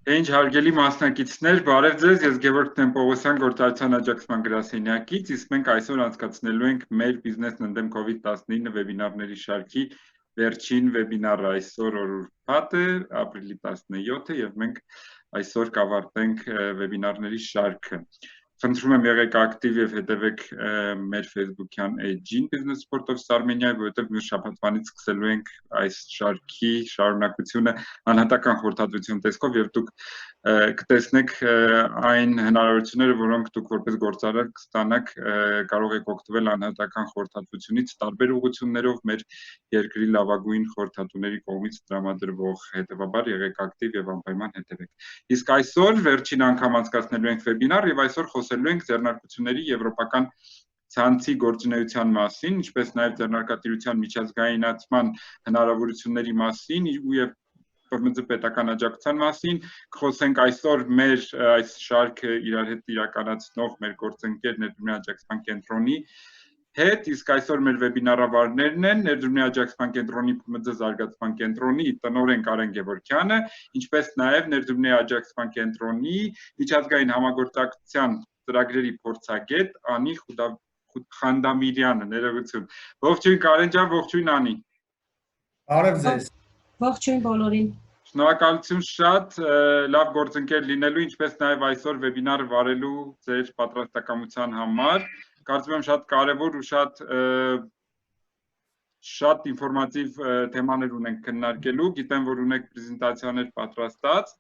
Ինչ հարգելի մասնակիցներ, բարև ձեզ, ես Գևորգ Տեմպովոսյան, գործարարության աջակցման գրասենյակից, իսկ մենք այսօր անցկացնելու ենք մեր բիզնեսն ընդդեմ COVID-19 վեբինարների շարքի վերջին վեբինարը այսօր ուրբաթ է, ապրիլի 17-ը եւ մենք այսօր կավարտենք վեբինարների շարքը։ Խնդրում եմ եղեք ակտիվ եւ հետեւեք մեր Facebook-յան էջին Business Sport of Armenia, որովհետեւ մյուս շաբաթվանից սկսելու ենք այս շարքի շարունակությունը անհատական խորհրդատվություն տեսքով եւ դուք կտեսնեք այն հնարավորությունները, որոնք դուք որպես գործարար կստանաք, կարող եք օգտվել անհատական խորհրդատվությունից տարբեր ուղղություններով մեր երկրի լավագույն խորհրդատուների կողմից տրամադրվող, հետեւաբար եղեք ակտիվ եւ անպայման հետեւեք։ Իսկ այսօր վերջին անգամ անցկացնելու ենք վեբինար եւ այսօր խոսելու ենք ձեռնարկությունների եվրոպական ցանցի գործունեության մասին, ինչպես նաեւ ձեռնարկատիրության միջազգայնացման հնարավորությունների մասին եւ ՊՄԾ պետական աջակցության մասին, կխոսենք այսօր մեր այս շարքը իրար հետ իրականացնող մեր գործընկեր Ներդրումի աջակցման կենտրոնի հետ, իսկ այսօր մեր վեբինարավարներն են Ներդրումի աջակցման կենտրոնի ՊՄԾ զարգացման կենտրոնի տնօրեն Կարեն Գևորգյանը, ինչպես նաև Ներդրումի աջակցման կենտրոնի միջազգային համագործակցության ծրագրերի փորձագետ Անի Խանդամիրյանը, ներողություն։ Ողջույն Կարեն ջան, ողջույն Անի։ Բարև ձեզ։ Ողջույն բոլորին։ Շնորհակալություն շատ լավ գործընկեր լինելու, ինչպես նաև այսօր վեբինարը վարելու ձեր պատրաստակամության համար։ Կարծում եմ շատ կարևոր ու շատ ինֆորմատիվ թեմաներ ունենք քննարկելու։ Գիտեմ, որ ունեք պրեզենտացիաներ պատրաստած։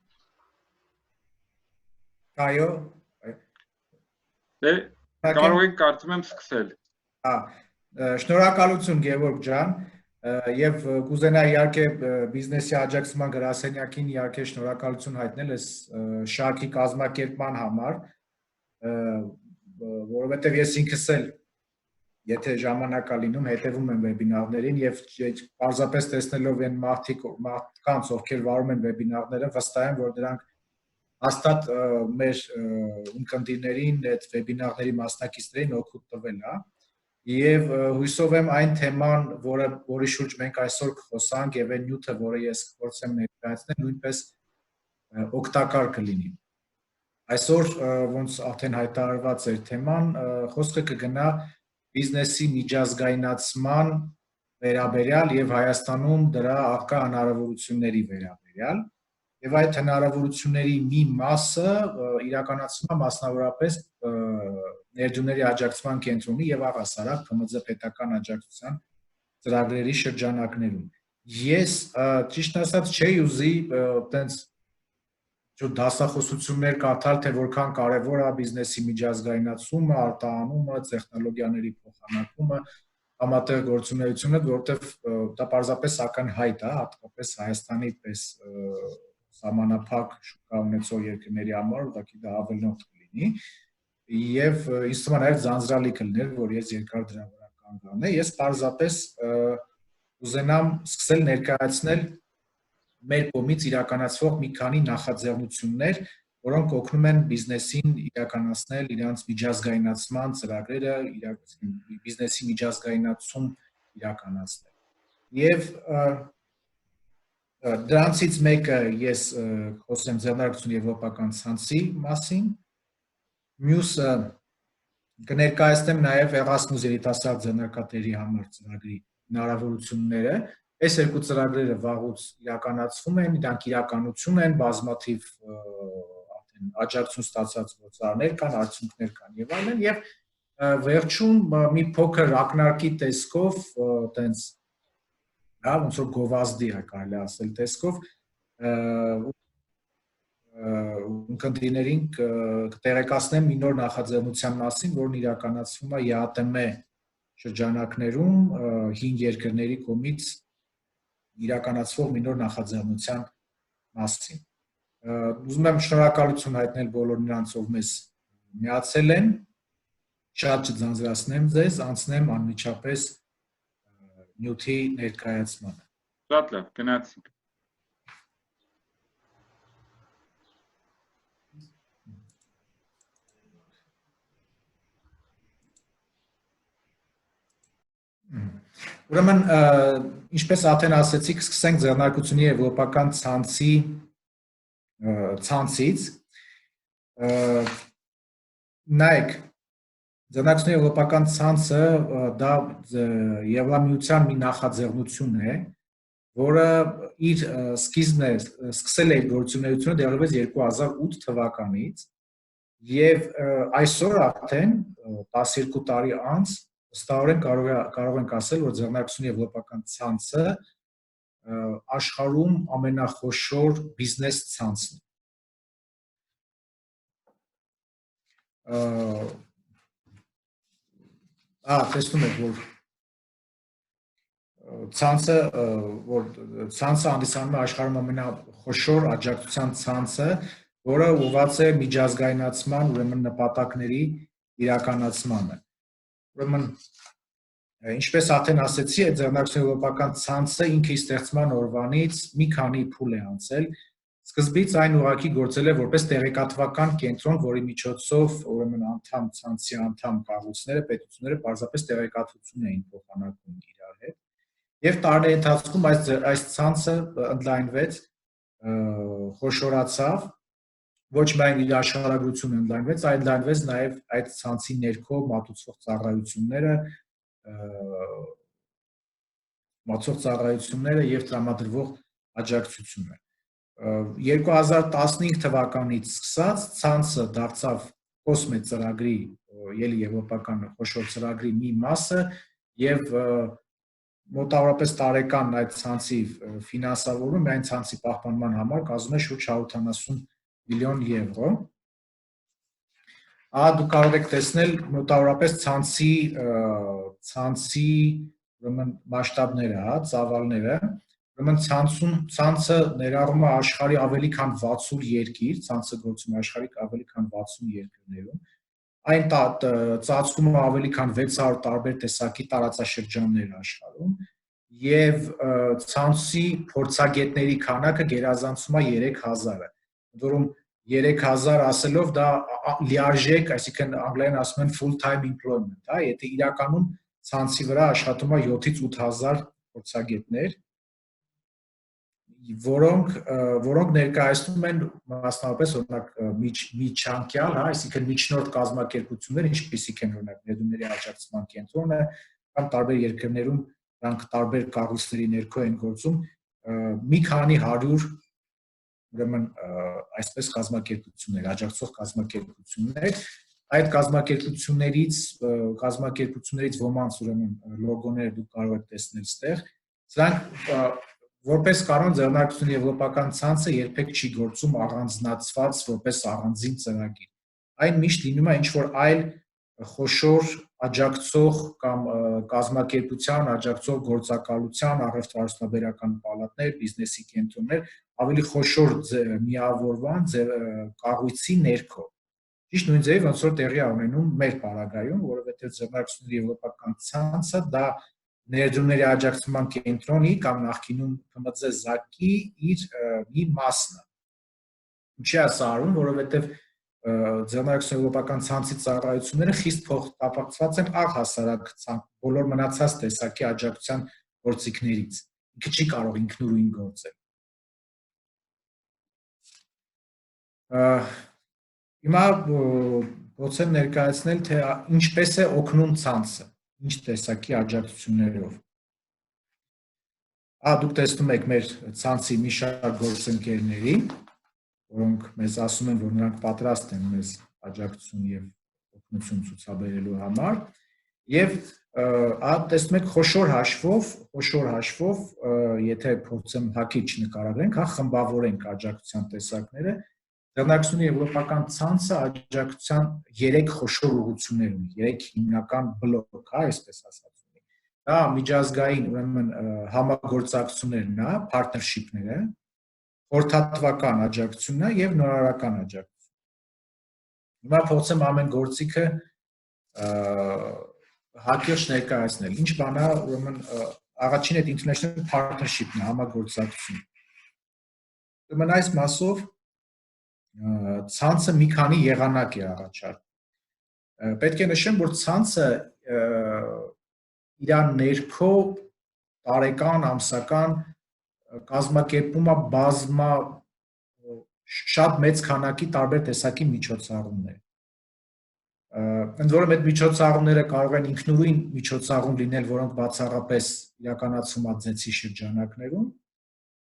Այո։ Դե կարող եք կարծում եմ սկսել։ Շնորհակալություն Գևորգ ջան։ Եվ կուզենայի իհարկե բիզնեսի աջակցման գրասենյակին իհարկե շնորհակալություն հայտնել այս շարքի կազմակերպման համար, որովհետև ես ինքս էլ եթե ժամանակ է լինում հետևում եմ վեբինարներին եւ պարզապես տեսնելով այն մարդկանց, ովքեր վարում են վեբինարները, վստահ եմ, որ դրանք հաստատ մեր ունկնդիրներին, այդ վեբինարների մասնակիցներին օգուտ տվել է։ Եվ հույսով եմ այն թեման, որի շուրջ մենք այսօր կխոսանք եւ այն նյութը, որը ես կփորձեմ ներկայացնել, նույնպես օգտակար կլինի։ Այսօր ոնց արդեն հայտարարված էր թեման, խոսքը կգնա բիզնեսի միջազգայնացման վերաբերյալ եւ Հայաստանում դրա առկա հնարավորությունների վերաբերյալ։ Եվ այդ հնարավորությունների մի մասը իրականացվում է մասնավորապես Ներդրումների աջակցման կենտրոնի եւ առհասարակ ՊՄԾ պետական աջակցության ծրագրերի շրջանակներում։ Ես ճիշտ ասած չէի ուզի այտենց դասախոսություններ կարդալ, թե որքան կարևոր է բիզնեսի միջազգայնացումը, արտահանումը, տեխնոլոգիաների փոխանակումը, համատեղ գործունեությունը, որովհետեւ դա պարզապես ակնհայտ է, հատկապես Հայաստանի պես սահմանափակ շուկա ունեցող երկրների համար, ուղղակի դա ավելնոտ կլինի։ Եվ ինձ թվում է նաև ձանձրալի կլիներ, որ ես երկար դրա վրա կանգնեմ։ Ես պարզապես ուզենամ սկսել ներկայացնել մեր կողմից իրականացվող մի քանի նախաձեռնություններ, որոնք օգնում են բիզնեսին իրականացնել իրենց միջազգայնացման ծրագրերը, բիզնեսի միջազգայնացում իրականացնել։ Եվ դրանցից մեկը ես խոսեմ ձեռնարկություն եվրոպական ցանցի մասին, մյուսը կներկայացնեմ նաև Erasmus երիտասարդ ձեռնարկատերի համար ծրագրի հնարավորությունները։ Այս երկու ծրագրերը վաղուց իրականացվում են, դրանք իրականություն են, բազմաթիվ արդեն աջակցություն ստացած գործարարներ կան, արդյունքներ կան եւ այլն, եւ վերջում մի փոքր ակնարկի տեսքով, այտենց ոնց որ գովազդի է կարելի ասել տեսքով, ունկնդիրներին կտեղեկացնեմ մի նոր նախաձեռնության մասին, որն իրականացվում է ԵԱՏՄ շրջանակներում 5 երկրների կողմից իրականացվող մի նոր նախաձեռնության մասին։ Ուզում եմ շնորհակալություն հայտնել բոլոր նրանց, ով մեզ միացել են, շատ չձանձրացնեմ ձեզ, անցնեմ անմիջապես նյութի ներկայացմանը։ Շատ լավ, գնացինք։ Ուրեմն, ինչպես արդեն ասեցիք, սկսենք ձեռնարկությունների եվրոպական ցանցի ցանցից նայեք ձեռնարկությունների եվրոպական ցանցը դա Եվրամիության մի նախաձեռնություն է, որը իր սկիզբն է սկսել է իր գործունեությունը դեռևս 2008 թվականից եւ այսօր արդեն 12 տարի անց վստահորեն կարող ենք ասել, որ ձեռնարկություն եվրոպական ցանցը աշխարհում ամենախոշոր բիզնես ցանցն է։ Տեսնում եք, որ ցանցը հանդիսանում է աշխարհում ամենախոշոր աջակցության ցանցը, որը ուղղված է միջազգայնացման, ուրեմն նպատակների իրականացմանը։ Ուրեմն ինչպես արդեն ասեցի, այդ ձեռնարկության եվրոպական ցանցը ինքը ստեղծման օրվանից մի քանի փուլ է անցել։ Սկզբից այն ուղղակի գործել է որպես տեղեկատվական կենտրոն, որի միջոցով ուրեմն ցանցի անդամ կառույցները, պետությունները պարզապես տեղեկատվություն էին փոխանակում իրար հետ։ Եվ տարիների ընթացքում այս ցանցը ընդլայնվեց, խոշորացավ, ոչ միայն իր աշխարհագրությունը ընդլայնվեց, այլ ընդլայնվեց նաև այդ ցանցի ներքո մատուցվող ծառայությունները եւ տրամադրվող աջակցությունը։ 2015 թվականից սկսած ցանցը դարձավ COSME ծրագրի, ելի եվրոպական խոշոր ծրագրի մի մասը եւ մոտավորապես տարեկան այդ ցանցի ֆինանսավորումը այն ցանցի պահպանման համար կազմում է շուրջ 170 միլիոն եվրո։ Դուք կարող եք տեսնել մոտավորապես ցանցի ուրեմն մասշտաբները, ծավալները։ Ուրեմն ցանցը ներառում է աշխարհի ավելի քան 60 երկիր, ցանցը գործում է աշխարհի ավելի քան 60 երկրներում։ Այն ծածկում է ավելի քան 600 տարբեր տեսակի տարածաշրջաններ աշխարհում եւ ցանցի փորձագետների քանակը գերազանցում է 3000-ը, որում 3000 ասելով դա լիարժեք, այսինքն անգլերեն ասում են full time employment, եթե իրականում ցանցի վրա աշխատում է 7-ից 8000 փորձագետներ, որոնք ներկայացնում են մասնավորապես օրինակ միջանկյալ, այսինքն միջնորդ կազմակերպություններ, ինչպիսիք են օրինակ ներդրումների աջակցման կենտրոնը, կամ տարբեր երկրներում դրանք տարբեր կառույցների ներքո են գործում, մի քանի 100 ուրեմն այսպես կազմակերպություններ, աջակցող կազմակերպություններ, այդ կազմակերպություններից ոմանց ուրեմն լոգոները դուք կարող եք տեսնել այստեղ, սրանք որպես կանոն ձեռնարկություն եվրոպական ցանցը երբեք չի գործում առանձնացված որպես առանձին ծրագիր։ Այն միշտ լինում է ինչ-որ այլ խոշոր աջակցող կամ կազմակերպության, աջակցող գործակալության, առևտրարդյունաբերական պալատներ, բիզնեսի կենտրոններ, ավելի խոշոր միավորման կառույցի ներքո։ Ճիշտ նույն ձևի ոնց որ տեղի ունենում մեր պարագայում, որովհետև ձեռնարկությունների եվրոպական ցանցը դա ներդրումների աջակցման կենտրոնի կամ նախկինում ՓՄԶ- ի իր մի մասն է։ Ինչի է սա արվում, որովհետև ձեռնարկություն եվրոպական ցանցի ծառայությունները խիստ փոխկապակցված են առհասարակ բոլոր մնացած տեսակի աջակցության գործիքներից։ Ինքը չի կարող ինքնուրույն գործել։ Հիմա փորձեմ ներկայացնել, թե ինչպես է օգնում ցանցը, ինչ տեսակի աջակցություններով։ Դուք տեսնում եք մեր ցանցի մի շարք գործընկերների, որոնք մեզ ասում են, որ նրանք պատրաստ են մեզ աջակցություն եւ օգնություն ցուցաբերելու համար, եւ տեսնում եք խոշոր հաշվով, եթե փորձեմ հակիչ նկարագրենք, խմբավորենք աջակցության տեսակները, ձեռնարկությունը եվրոպական ցանցը աջակցության 3 խոշոր ուղղություններ ունի, 3 հիմնական բլոկ, այսպես ասած ունի։ Դա միջազգային ուրեմն համագործակցություններն է, partnership-ները, խորհրդատվական աջակցությունն է եւ նորարարական աջակցությունը։ Հիմա փորձեմ ամեն գործիքը հակիրճ ներկայացնել։ Ինչ բան է, ուրեմն առաջին այդ international partnership-ն է, համագործակցություն։ Ուրեմն այս մասով ցանցը մի քանի եղանակ է առաջարկում։ Պետք է նշեմ, որ ցանցը իր ներքո տարեկան, ամսական կազմակերպում է բազմա շատ մեծ քանակի տարբեր տեսակի միջոցառումներ։ Ընդ որում այդ միջոցառումները կարող են ինքնուրույն միջոցառում լինել, որոնք բացառապես իրականացվում է ձեցի շրջանակներում,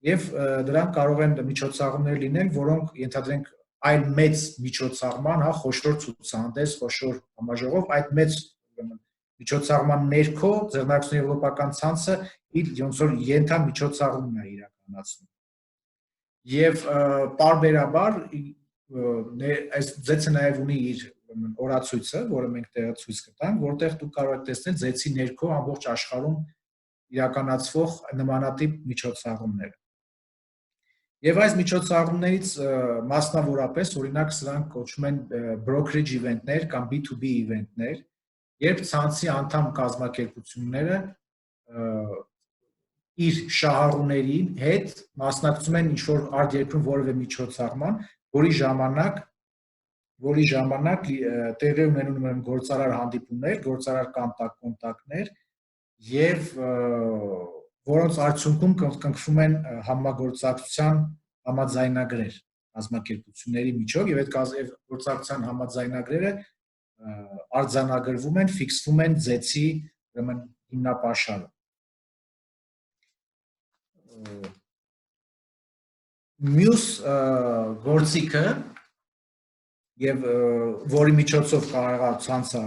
եւ դրանք կարող են միջոցառումներ լինել, որոնք ենթադրենք այլ մեծ միջոցառման, խոշոր ցուցահանդես, խոշոր համաժողով, այդ մեծ միջոցառման ներքո ձեռնարկության եվրոպական ցանցը իր ոնց որ ենթամիջոցառումն է իրականացնում։ Եվ պարբերաբար այս ձեցը նաև ունի իր օրացույցը, որը մենք տեղը ցույց կտանք, որտեղ դուք կարող եք տեսնել ձեցի ներքո ամբողջ աշխարհում իրականացվող նմանատիպ միջոցառումները։ Եվ այս միջոցառումներից մասնավորապես, օրինակ, սրանք կոչվում են brokerage event-ներ կամ B2B event-ներ, երբ ցանցի անդամ կազմակերպությունները իր շահառուների հետ մասնակցում են ինչ-որ արտերկրում որևէ միջոցառման, որի ժամանակ տեղի ունենում գործարար հանդիպումներ, գործարար կոնտակտներ եւ որոնց արդյունքում կնքվում են համագործակցության համաձայնագրեր կազմակերպությունների միջով եւ այդ գործակցության համաձայնագրերը արձանագրվում են, ֆիքսվում են ձեցի ուրեմն հիմնապաշարը։ Մյուս գործիքը եւ որի միջոցով կարող է ցանցը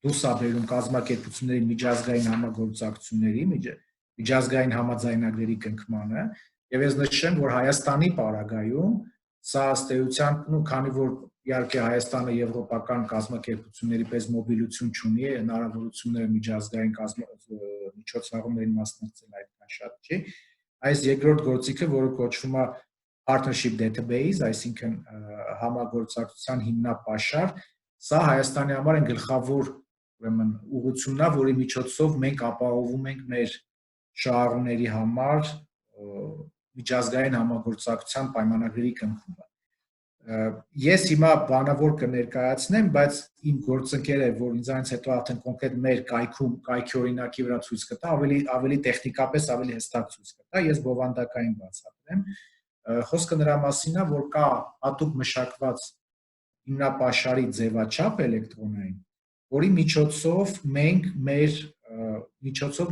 դուրս բերում կազմակերպությունների միջազգային համագործակցությունների, միջազգային համաձայնագրերի կնքմանը, եւ ես նշեմ, որ Հայաստանի պարագայում սա ըստ էության, քանի որ իհարկե Հայաստանը եվրոպական կազմակերպությունների պես մոբիլություն չունի, հնարավորությունները միջազգային միջոցառումներին մասնակցել այդքան շատ չի, այս երկրորդ գործիքը, որը կոչվում է partnership database, այսինքն համագործակցության հիմնապաշար, սա Հայաստանի համար են գլխավոր ուրեմն ուղղությունն է, որի միջոցով մենք ապահովում ենք մեր շահառուների համար միջազգային համագործակցության պայմանագրերի կնքումը։ Ես հիմա բանավոր կներկայացնեմ, բայց իմ գործընկերը, որ ինձանից հետո արդեն կոնկրետ մեր կայքի օրինակի վրա ցույց կտա, ավելի տեխնիկապես ավելի հստակ ցույց կտա, ես բովանդակային բացատրեմ։ Խոսքը նրա մասին է, որ կա հատուկ մշակված հիմնապաշարի ձևաչափ էլեկտրոնային, որի միջոցով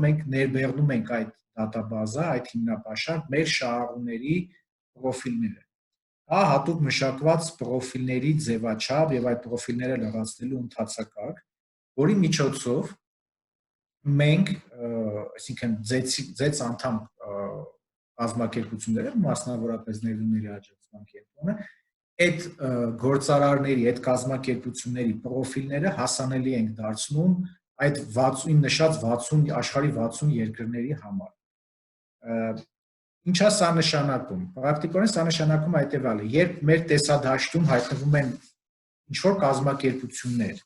մենք ներբեռնում ենք այդ դատաբազա, այդ հիմնապաշար մեր շահառուների պրոֆիլները։ Հա հատուկ մշակված պրոֆիլների ձևաչափ եւ այդ պրոֆիլները լրացնելու ընթացակարգ, որի միջոցով մենք, այսինքն ձեց անդամ կազմակերպությունները, մասնավորապես ներդրումների աջակցության կենտրոնը, այդ գործարարների, այդ կազմակերպությունների պրոֆիլները հասանելի ենք դարձնում այդ 60 նշած 60 աշխարհի 60 երկրների համար։ Ինչա սա նշանակում։ Պրակտիկորեն սա նշանակում է հետևյալը. երբ մեր տեսադաշտում հայտնվում են ինչ-որ կազմակերպություններ,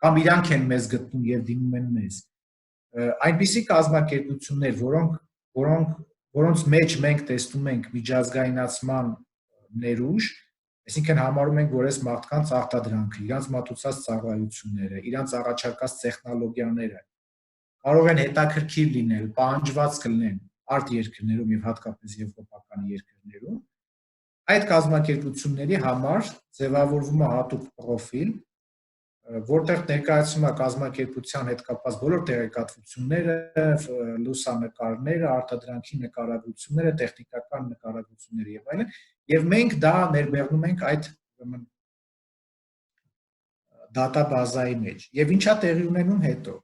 կամ իրանք են մեզ գտնում եւ դիմում են մեզ, այնպիսի կազմակերպություններ, որոնց մեջ մենք տեսնում ենք միջազգայնացման ներուժ, այսինքն համարում ենք, որ այս մարդկանց արտադրանքը, իրանց մատուցած ծառայությունները, իրանց առաջարկած տեխնոլոգիաները կարող են հետաքրքիր լինել, պահանջված կլինեն արտերկրներում եւ հատկապես եվրոպական երկրներում, այդ կազմակերպությունների համար ձևավորվում է հատուկ պրոֆիլ, որտեղ ներկայացվում է կազմակերպության հետ կապված բոլոր տեղեկատվությունները, լուսանկարները, արտադրանքի նկարագրությունները, տեխնիկական նկարագրությունները եւ այլն, եւ մենք դա ներբեռնում ենք այդ դատաբազայի մեջ։ Եվ ինչա տեղի ունենում հետո։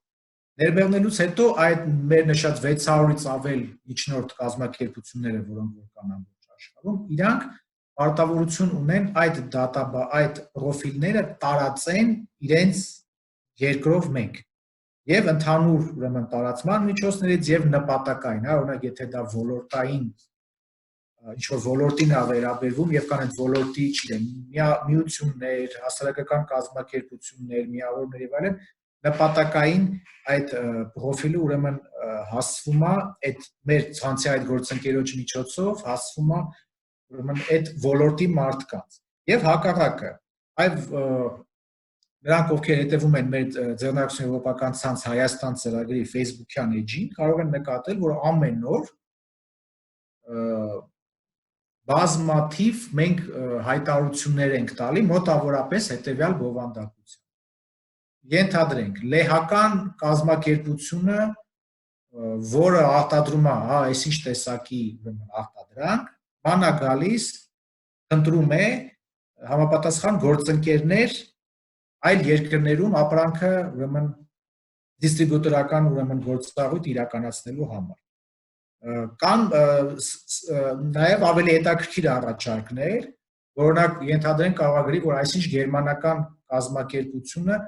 Ներբեռնելուց հետո այդ մեր նշած 600-ից ավել միջնորդ կազմակերպությունները, որոնք կան ամբողջ աշխարհում, իրանք պարտավորություն ունեն այդ պրոֆիլները տարածեն իրենց երկրով մենք եւ ընդհանուր ուրեմն տարածման միջոցներից եւ նպատակային, օրինակ եթե դա ոլորտային ինչ-որ ոլորտին է վերաբերվում եւ կան այդ ոլորտի, չգիտեմ, միություններ, հասարակական կազմակերպություններ, միավորներ եւ այլն, նպատակային այդ պրոֆիլը ուրեմն հասվում է այդ մեր ցանցի այդ գործընկերոջ միջոցով հասվում է ուրեմն այդ ոլորտի մարդկանց եւ հակառակը այլ նրանք ովքեր հետևում են մեր ձեռնարկություն եվրոպական ցանց Հայաստան ծրագրի Facebook-յան էջին կարող են նկատել որ ամեն օր բազմաթիվ մենք հայտարարություններ ենք տալի մոտավորապես հետևյալ բովանդակությամբ։ Ենթադրենք, լեհական կազմակերպությունը, որը արտադրում է այսինչ տեսակի արտադրանք, բանա գալիս, ընտրում է համապատասխան գործընկերներ այլ երկրներում ապրանքը ուրեմն դիստրիբյուտորական ուրեմն գործառույթ իրականացնելու համար։ Կան նաև ավելի հետաքրքիր առաջարկներ, օրինակ ենթադրենք կարող է գրի, որ այսինչ գերմանական կազմակերպությունը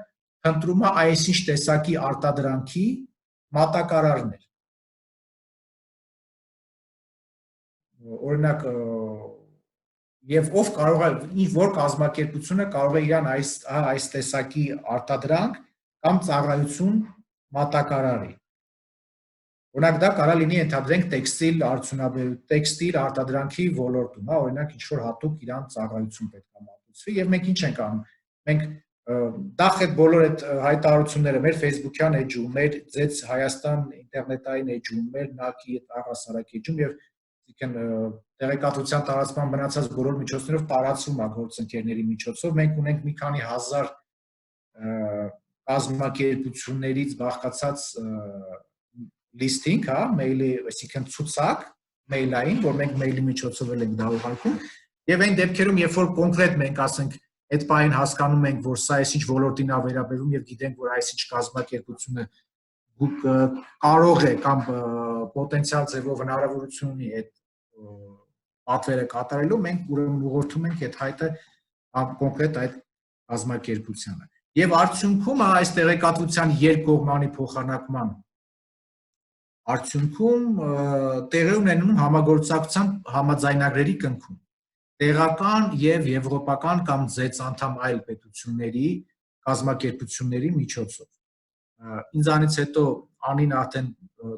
ընտրում է այսինչ տեսակի արտադրանքի մատակարարներ։ Օրինակ եւ ով կարող է ինչ-որ կազմակերպությունը կարող է իրան այս տեսակի արտադրանք կամ ծառայություն մատակարարի։ Օրինակ դա կարող լինի ենթադրենք տեքստիլ արտադրանքի ոլորտում, օրինակ ինչ-որ հատուկ իրան ծառայություն պետք է մատուցվի եւ մենք ինչ ենք անում։ Մենք դախ այդ բոլոր այդ հայտարարությունները մեր Facebook-յան էջում, մեր ձեծ Հայաստան ինտերնետային էջում, մեր ՆԱԿ-ի այդ առհասարակ էջում եւ տեղեկատվության տարածման մնացած բոլոր միջոցներով տարածվում է գործընկերների միջոցով։ Մենք ունենք մի քանի հազար կազմակերպություններից բաղկացած listing, մեյլի, այսինքն ցուցակ մեյլային, որ մենք մեյլի միջոցով ենք դա ուղարկում, եւ այն դեպքերում, երբ որ կոնկրետ մենք ասենք այդ բանին հասկանում ենք, որ սա այսինչ ոլորտին է վերաբերում եւ գիտենք, որ այսինչ կազմակերպությունը կարող է կամ պոտենցիալ ձևով հնարավորություն ունի այդ պատվերը կատարելու, մենք ուրեմն ուղղորդում ենք այդ հայտը կոնկրետ այդ կազմակերպությանը։ Եվ արդյունքում այս տեղեկատվության երկկողմանի փոխանակման արդյունքում տեղի ունենում համագործակցության համաձայնագրերի կնքում տեղական եւ եվրոպական կամ ձեծ անդամ այլ պետությունների կազմակերպությունների միջոցով։ Ինձանից հետո Անին արդեն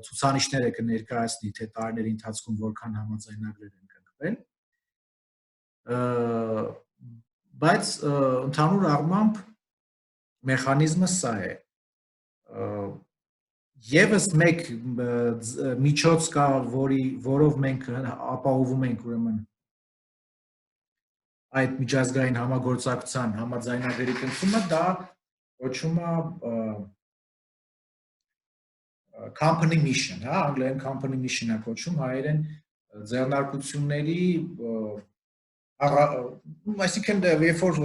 ցուցանիշները կներկայացնի, թե տարիների ընթացքում որքան համաձայնագրեր են կնքվել։ Բայց ընդհանուր առմամբ մեխանիզմը սա է։ Եվս մեկ միջոց կա, որով մենք ապահովում ենք ուրեմն այդ միջազգային համագործակցության համաձայնագրերի կնքումը, դա կոչվում է company mission, անգլերեն company mission-ը կոչվում, հայերեն ձեռնարկությունների, այսինքն երբ որ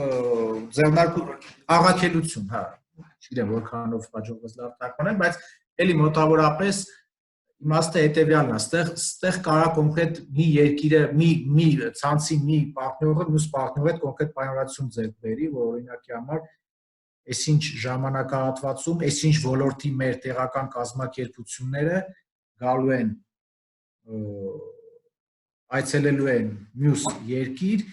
առաքելություն, չգիտեմ որքանով հաջողվեց լավ թարգմանեմ, բայց էլի մոտավորապես իմաստը հետևյալն է, ստեղ կարա կոնկրետ մի երկիրը, մի ցանցի մի պարտները մյուս պարտների հետ կոնկրետ պայմանավորություն ձեռք բերի, որ օրինակի համար այսինչ ժամանակահատվածում, այսինչ ոլորտի մեր տեղական կազմակերպությունները գալու են այցելելու են մյուս երկիր,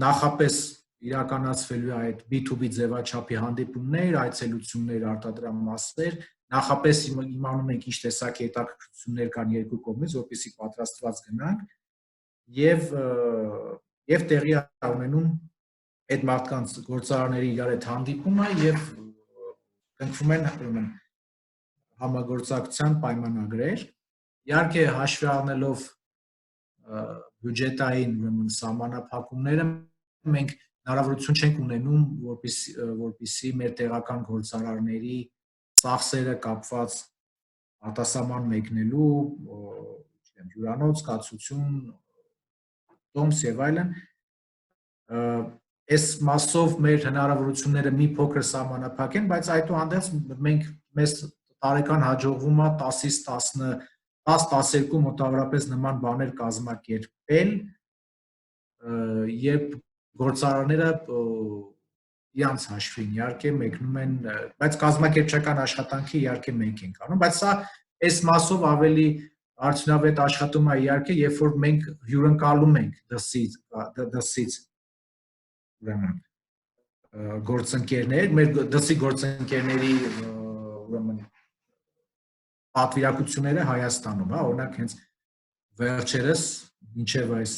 նախապես իրականացվելու է այդ B2B ձևաչափի հանդիպումներ, այցելություններ, արտադրամասեր, նախապես իմանում ենք ինչ տեսակի հետաքրքրություններ կան երկու կողմից, որպեսզի պատրաստված գնանք եւ տեղի ունենում այդ մարդկանց գործարանների իրար հետ հանդիպումը եւ կնքվում են համագործակցության պայմանագրեր։ Իհարկե հաշվի առնելով բյուջետային սահմանափակումները մենք հնարավորություն չենք ունենում, որպեսզի մեր տեղական գործարարների ծախսերը կապված արտասահման մեկնելու, հյուրանոց, կացություն, տոմս եւ այլն, այս մասով մեր հնարավորությունները մի փոքր սահմանափակ են, բայց այդուհանդերձ մենք մեզ տարեկան հաջողվում է 10-ից 10-12 մոտավորապես նման բաներ կազմակերպել, երբ գործարարները իրանց հաշվին իհարկե մեկնում են, բայց կազմակերպչական աշխատանքի իհարկե մենք ենք անում, բայց սա այս մասով ավելի արդյունավետ աշխատում է իհարկե, երբ որ մենք հյուրընկալում ենք դրսից ուրեմն գործընկերներ, մեր դրսի գործընկերների ուրեմն պատվիրակությունները Հայաստանում, օրինակ հենց վերջերս մինչև այս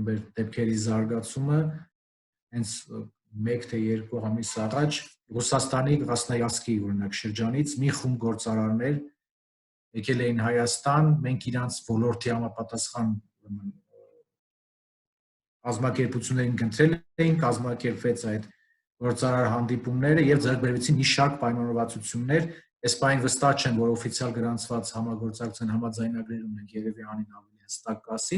մեր դեպքերի զարգացումը հենց 1 թե 2 ամիս առաջ Ռուսաստանի Կրասնոյարսկի օրինակ շրջանից մի խումբ գործարարներ եկել էին Հայաստան, մենք իրանց ոլորտի համապատասխան կազմակերպություններին կընտրել էին, կազմակերպվեց այդ գործարար հանդիպումները եւ ձեռք բերվեցին մի շարք պայմանավորվածություններ, այս բանը վստահ չեմ, որ օֆիցիալ գրանցված համագործակցության համաձայնագրեր ունենք, երևի անին ավելի հստակ կասի,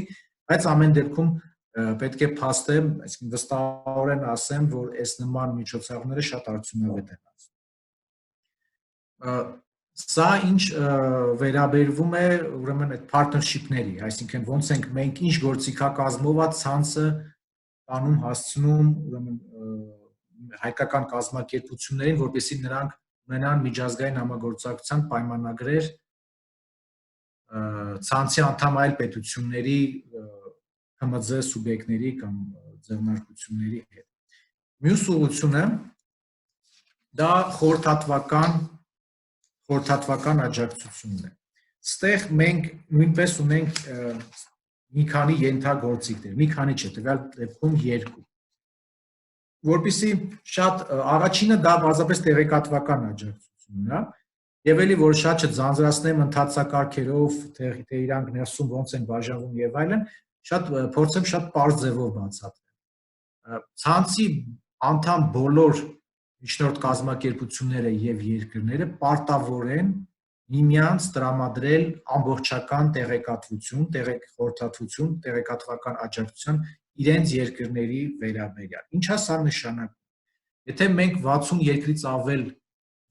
բայց ամեն դեպքում պետք է փաստեմ, այսինքն վստահորեն ասեմ, որ այս նման միջոցառումները շատ արդյունավետ են ածվում։ Սա ինչ վերաբերվում է ուրեմն այդ partnership-ների, այսինքն ոնց ենք մենք ինչ գործիքակազմով է ցանցը տանում հասցնում ուրեմն հայկական կազմակերպություններին, որպեսզի նրանք ունենան միջազգային համագործակցության պայմանագրեր ցանցի անդամ այլ պետությունների ՀՄԶ սուբյեկտների կամ ձեռնարկությունների հետ։ Մյուս ուղղությունը դա խորհրդատվական աջակցությունն է։ Ստեղ մենք նույնպես ունենք մի քանի ենթագործիքներ, մի քանի չէ, տվյալ դեպքում երկու։ Որպեսզի շատ առաջինը դա բացապես տեղեկատվական աջակցությունն է, եւ էլի որ շատ չձանձրացնեմ ընթացակարգերով, թե իրանք ներսում ոնց են բաժանվում եւ այլն, շատ փորձեմ շատ པարզ ձևով բացատրել։ Ցանցի անդամ բոլոր միջնորդ կազմակերպությունները եւ երկրները պարտավոր են միմյանց տրամադրել ամբողջական տեղեկատվություն, խորհրդատվություն, տեղեկատվական աջակցություն իրենց երկրների վերաբերյալ։ Ինչա սա նշանակում։ Եթե մենք 60 երկրից ավել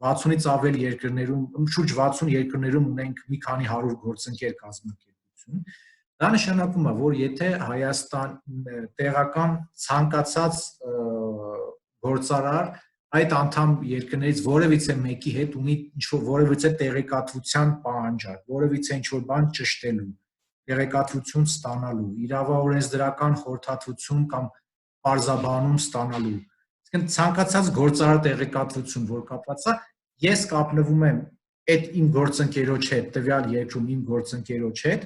60-ից ավել երկրներում, շուրջ 60 երկրներում ունենք մի քանի 100 գործընկեր կազմակերպություն, դա նշանակում է, որ եթե Հայաստան տեղական ցանկացած գործարար այդ անդամ երկրներից որևիցե մեկի հետ ունի ինչ-որ որևիցե տեղեկատվության պահանջարկ, որևիցե ինչ-որ բան ճշտելու, տեղեկատվություն ստանալու, իրավաօրենսդրական խորհրդատվություն կամ պարզաբանում ստանալու, այսինքն ցանկացած գործարար տեղեկատվություն, որ կապված է, ես կապնվում եմ այդ իմ գործընկերոջ հետ, տվյալ երկրում իմ գործընկերոջ հետ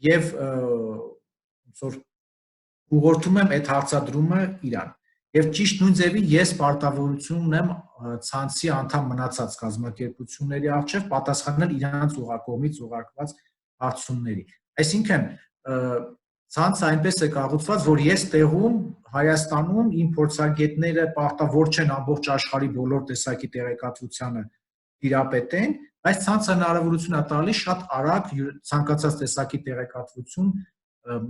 եւ ոնց որ ուղղորդում եմ այդ հարցադրումը իրան։ Եվ ճիշտ նույն ձևի ես պարտավորություն ունեմ ցանցի անդամ մնացած կազմակերպությունների առջև պատասխանել իրանց կողմից ուղարկված հարցումների։ Այսինքն ցանցը այնպես է կառուցված, որ ես տեղում Հայաստանում իմ փորձագետները պարտավոր չեն ամբողջ աշխարհի բոլոր տեսակի տեղեկատվությանը տիրապետեն, բայց ցանցը հնարավորություն է տալիս շատ արագ ցանկացած տեսակի տեղեկատվություն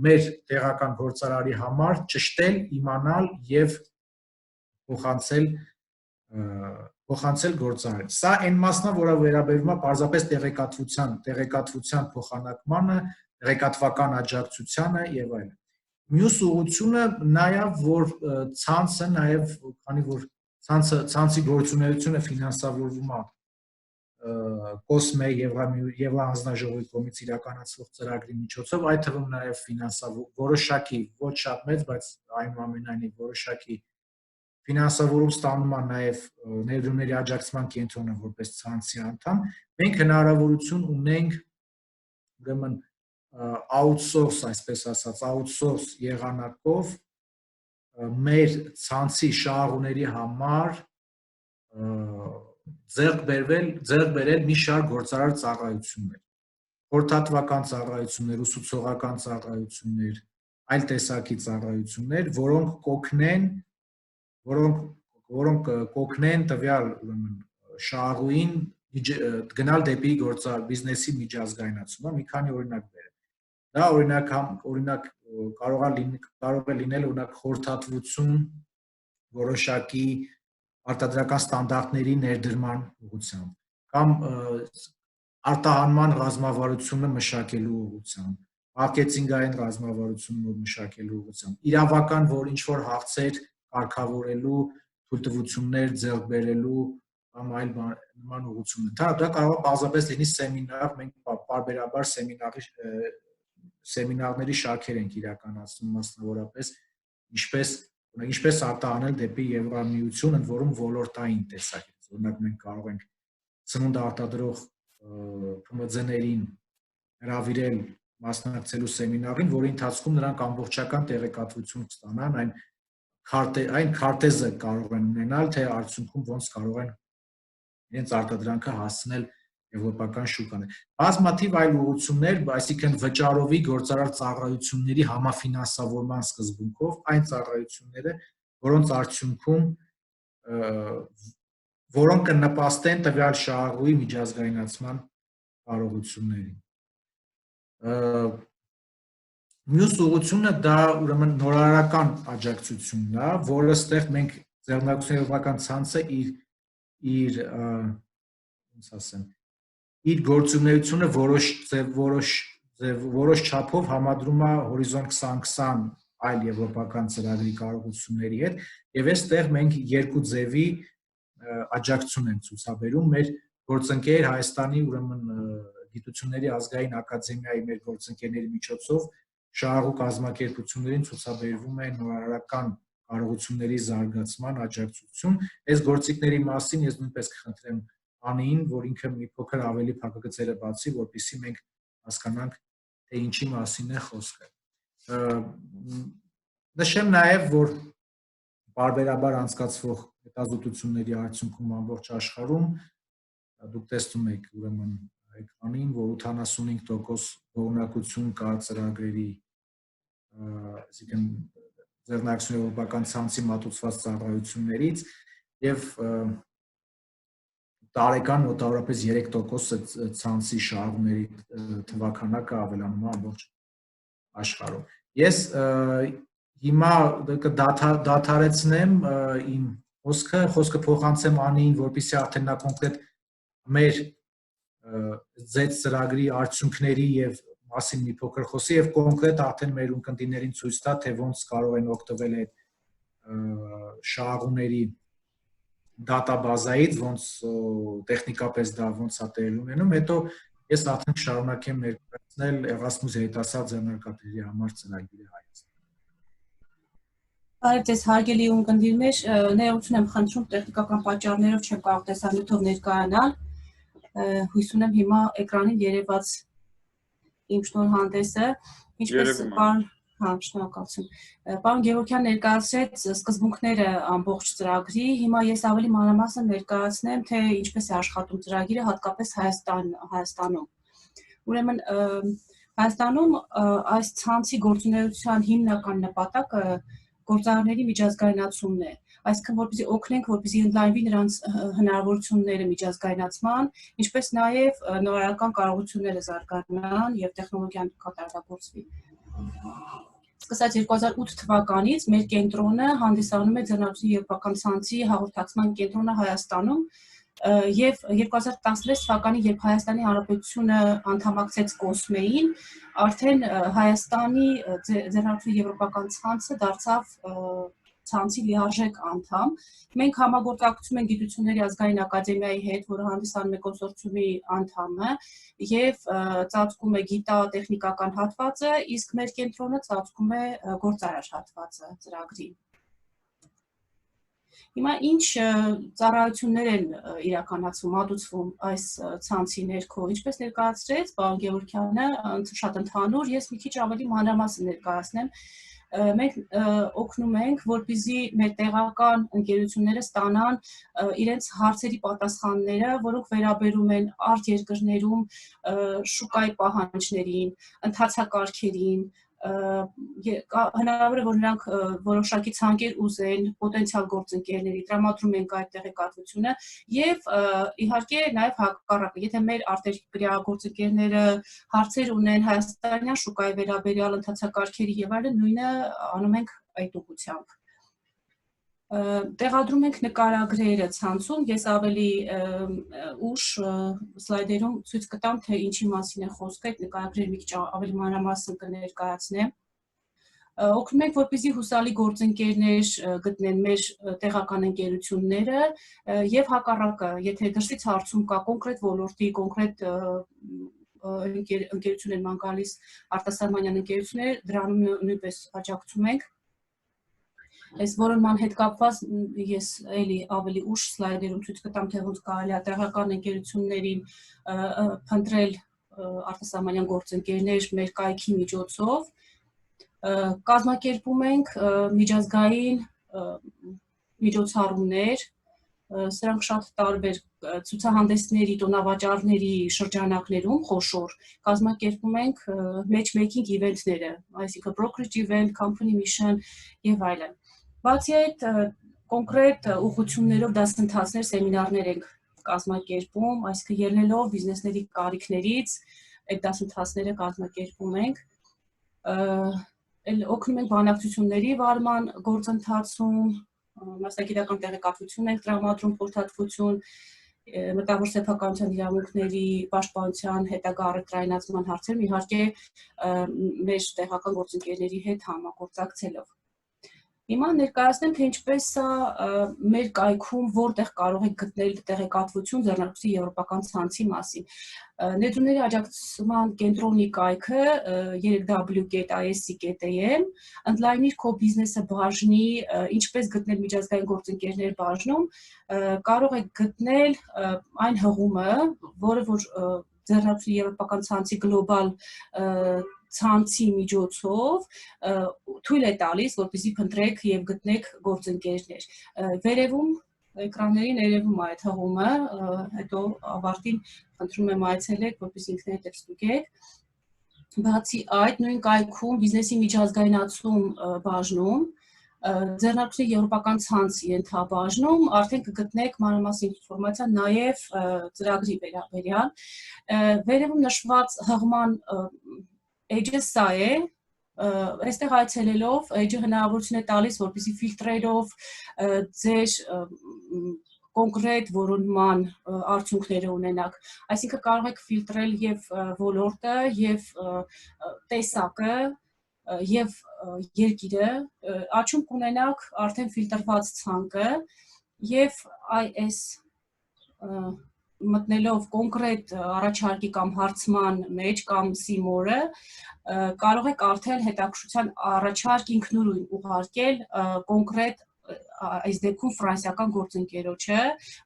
մեր տեղական գործարարի համար ճշտել, իմանալ եւ փոխանցել գործարարին։ Սա այն մասն է, որը վերաբերում է պարզապես տեղեկատվության փոխանակմանը, տեղեկատվական աջակցությանը եւ այլն։ Մյուս ուղղությունը նաեւ որ ցանցը նաեւ քանի որ ցանցի գործունեությունը ֆինանսավորվում է COSME Եվրահանձնաժողովի կողմից իրականացվող ծրագրի միջոցով, այդ թվում նաեւ որոշակի ոչ շատ մեծ, բայց այնուամենայնիվ որոշակի ֆինանսավորում ստանում է նաեւ ներդրումների աջակցման կենտրոնը որպես ցանցի անդամ, մենք հնարավորություն ունենք ուրեմն outsource, այսպես ասած, outsource եղանակով մեր ցանցի շահառուների համար ձեռք բերել մի շարք գործարար ծառայություններ, խորհրդատվական ծառայություններ, ուսուցողական ծառայություններ, այլ տեսակի ծառայություններ, որոնք կօգնեն տվյալ շահառուին գնալ դեպի բիզնեսի միջազգայնացումը, մի քանի օրինակ բերեմ։ Դա օրինակ կարող է լինել օրինակ խորհրդատվություն որոշակի արտադրական ստանդարտների ներդրման ուղղությամբ կամ արտահանման ռազմավարությունը մշակելու ուղղությամբ, մարքեթինգային ռազմավարությունը մշակելու ուղղությամբ, իրավական որ ինչ-որ հարցեր կարգավորելու, թույլտվություններ ձեռք բերելու կամ այլ նման ուղղություններ։ Դա կարող է պարզապես լինի սեմինար, մենք պարբերաբար սեմինարների շարքեր ենք իրականացնում մասնավորապես ինչպես արտահանել դեպի Եվրամիություն, ընդ որում ոլորտային տեսակետից։ Օրինակ մենք կարող ենք սնունդ արտադրող ՓՄԶ-ներին հրավիրել մասնակցելու սեմինարին, որի ընթացքում նրանք ամբողջական տեղեկատվություն կստանան, այն քարտեզը կարող են ունենալ, թե արդյունքում ոնց կարող են իրենց արտադրանքը հասցնել եվրոպական շուկան է։ Բազմաթիվ այլ ուղղություններ, այսինքն վճարովի գործարար ծառայությունների համաֆինանսավորման սկզբունքով այն ծառայությունները, որոնց արդյունքում որոնք կնպաստեն տվյալ շահառուի միջազգայնացման կարողություններին։ Մյուս ուղղությունը դա ուրեմն նորարարական աջակցությունն է, որը ստեղ մենք ձեռնարկության եվրոպական ցանցը իր գործունեությունը որոշ չափով համադրում է Horizon 2020 այլ եվրոպական ծրագրի կարողությունների հետ, եւ այստեղ մենք երկու ձևի աջակցություն ենք ցուցաբերում մեր գործընկեր Հայաստանի ուրեմն գիտությունների ազգային ակադեմիայի մեր գործընկերների միջոցով շահառու կազմակերպություններին ցուցաբերվում է նորարարական կարողությունների զարգացման աջակցություն։ Այս գործիքների մասին ես նույնպես կխնդրեմ Անին, որ ինքը մի փոքր ավելի փակագծերը բացի, որպեսզի մենք հասկանանք, թե ինչի մասին է խոսքը։ Նշեմ նաև, որ բարբերաբար անցկացվող հետազոտությունների արդյունքում ամբողջ աշխարհում դուք տեսնում եք ուրեմն էկրանին, որ 85% գոհունակություն կա ծրագրերի, այսինքն ձեռնարկության եվրոպական ցանցի մատուցված ծառայություններից եւ տարեկան մոտավորապես 3% ցանցի շահառուների թվականակը ավելանում է ամբողջ աշխարհում։ Ես հիմա դադարեցնեմ իմ խոսքը փոխանցեմ Անին, որպեսզի արդեն նա կոնկրետ մեր ձեծ ծրագրի արդյունքների եւ մասին մի փոքր խոսի եւ կոնկրետ արդեն մեր ունկնդիրներին ցույց տա, թե ոնց կարող են օգտվել այդ շահառուների դատաբազայից, ոնց տեխնիկապես դա ոնց է տեղի ունենում, հետո ես արդեն շարունակեմ ներկայացնել Erasmus երիտասարդ ձեռնարկատիրի համար ծրագիրը Հայաստանում։ Բարև ձեզ հարգելի ունկնդիրներ, ներողություն եմ խնդրում, տեխնիկական պատճառներով չեմ կարող տեսանյութով ներկայանալ։ Հույս ունեմ հիմա էկրանին երևաց իմ շնորհանդեսը, ինչպես շնորհակալություն։ Պարոն Գևորգյան ներկայացրեց սկզբունքները ամբողջ ծրագրի, հիմա ես ավելի մանրամասն ներկայացնեմ, թե ինչպես է աշխատում ծրագիրը հատկապես Հայաստանում։ Ուրեմն Հայաստանում այս ցանցի գործունեության հիմնական նպատակը գործարարների միջազգայնացումն է, այսինքն որպեսզի օգնենք, որպեսզի ընդլայնվի նրանց հնարավորությունները միջազգայնացման, ինչպես նաև նորարարական կարողությունները զարգանան եւ տեխնոլոգիան կատարելագործվի։ Սկսած 2008 թվականից մեր կենտրոնը հանդիսանում է ձեռնարկության եվրոպական ցանցի հաղորդակցման կենտրոնը Հայաստանում եւ 2016 թվականին, երբ Հայաստանի Հանրապետությունը անդամակցեց COSME-ին, արդեն Հայաստանի ձեռնարկության եվրոպական ցանցը դարձավ ցանցի լիարժեք անդամ։ Մենք համագործակցում ենք Գիտությունների ազգային ակադեմիայի հետ, որը հանդիսանում է կոնսորցիումի անդամը, եւ ծածկում է գիտա-տեխնիկական հատվածը, իսկ մեր կենտրոնը ծածկում է գործարար հատվածը ծրագրի։ Հիմա ինչ ծառայություններ են իրականացվում, մատուցվում այս ցանցի ներքո, ինչպես ներկայացրեց պարոն Գևորգյանը, շատ ընդհանուր, ես մի քիչ ավելի մանրամասն ներկայացնեմ։ Մենք օգնում ենք, որպեսզի մեր տեղական ընկերությունները ստանան իրենց հարցերի պատասխանները, որոնք վերաբերում են արտերկրներում շուկայի պահանջներին, ընթացակարգերին, հնարավոր է, որ նրանք որոշակի ցանկեր ուզեն պոտենցիալ գործընկերների, տրամադրում ենք այդ տեղեկատվությունը եւ իհարկե նաեւ հակառակը, եթե մեր արտերկրյա գործընկերները հարցեր ունեն հայաստանյան շուկայի վերաբերյալ ընթացակարգերի եւ այլն, նույնը անում ենք այդ ուղղությամբ։ Տեղադրում ենք նկարագրերը ցանցում, ես ավելի ուշ սլայդերում ցույց կտամ, թե ինչի մասին է խոսքը, այդ նկարագրերը մի քիչ ավելի մանրամասն կներկայացնեմ։ Օգնում ենք, որպեսզի հուսալի գործընկերներ գտնեն մեր տեղական ընկերությունները եւ հակառակը, եթե դրսից հարցում կա կոնկրետ ոլորտի, կոնկրետ ընկերություն են ման գալիս արտասահմանյան ընկերություններ, դրանում նույնպես աջակցում ենք։ Այս որոնման հետ կապված ես էլի ավելի ուշ սլայդերում ցույց կտամ, թե ոնց կարելի է տեղական ընկերություններին փնտրել արտասահմանյան գործընկերներ մեր կայքի միջոցով։ Կազմակերպում ենք միջազգային միջոցառումներ, Սրանք շատ տարբեր ցուցահանդեսների, տոնավաճառների շրջանակներում խոշոր կազմակերպում ենք matchmaking event-ները, այսինքն brokerage event, company mission եւ այլն։ Բացի այդ, կոնկրետ ուղղություններով դասընթացներ, սեմինարներ ենք կազմակերպում, այսինքն ելնելով բիզնեսների կարիքներից, այդ դասընթացները կազմակերպում ենք։ Օգնում ենք բանակցությունների վարման գործընթացում, մասնագիտական տեղեկատվություն ենք տրամադրում, խորհրդատվություն, մտավոր սեփականության իրավունքների պաշտպանության հետագա առևտրայնացման հարցերում, իհարկե մեր տեղական գործընկերների հետ համագործակցելով։ Հիմա ներկայացնեմ, թե ինչպես է մեր կայքում որտեղ կարող եք գտնել տեղեկատվություն ձեռնարկության եվրոպական ցանցի մասին։ Ներդրումների աջակցման կենտրոնի կայքը 3w.isc.am, ընդլայնիր քո բիզնեսը բաժնի, ինչպես գտնել միջազգային գործընկերներ բաժնում, կարող եք գտնել այն հղումը, որը որ ձեռնարկության եվրոպական ցանցի գլոբալ ցանցի միջոցով թույլ է տալիս, որպեսզի փնտրեք եւ գտնեք գործընկերներ։ Վերևում էկրաններին երևում է այդ հղումը, հետո ավարտին խնդրում եմ այցելեք, որպեսզի ինքներդ եք ստուգեք։ Բացի այդ, նույն կայքում բիզնեսի միջազգայնացում բաժնում, ձեռնարկության եվրոպական ցանցի ենթաբաժնում արդեն կգտնեք մանրամասն ինֆորմացիա նաև ծրագրի վերաբերյալ։ Վերևում նշված հղման էջը սա է, այստեղ այցելելով էջը հնարավորություն է տալիս, որպեսզի ֆիլտրերով ձեր կոնկրետ որոնման արդյունքները ունենաք, այսինքն կարող եք ֆիլտրել եւ ոլորտը եւ տեսակը եւ երկիրը, աչում կունենաք արդեն ֆիլտրված ցանկը եւ IS մտնելով կոնկրետ առաջարկի կամ հարցման մեջ կամ սիմորը կարող եք արդեն հետաքրքրության առաջարկ ինքնուրույն ուղարկել կոնկրետ այս դեպքում ֆրանսիական գործընկերոջը,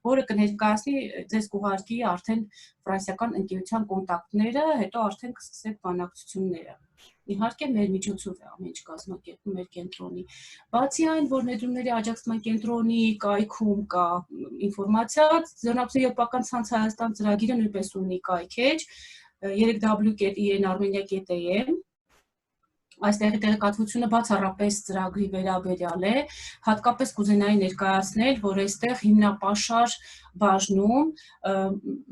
որը կներկայացնի ձեզ կուղարկի արդեն ֆրանսիական ընկերության կոնտակտները, հետո արդեն կսկսեք բանակցությունները։ Իհարկե մեր միջոցով է ամեն ինչ կազմակերպում մեր կենտրոնի։ Բացի այն, որ ներդրումների աջակցման կենտրոնի կայքում կա ինֆորմացիա, ձեռնարկության եվրոպական ցանց Հայաստան ծրագիրը նույնպես ունի կայքեջ 3w.in-armenia.am Այստեղի տեղեկատվությունը բացառապես ծրագրի վերաբերյալ է, հատկապես կուզենայի ներկայացնել, որ այստեղ հիմնապաշար բաժնում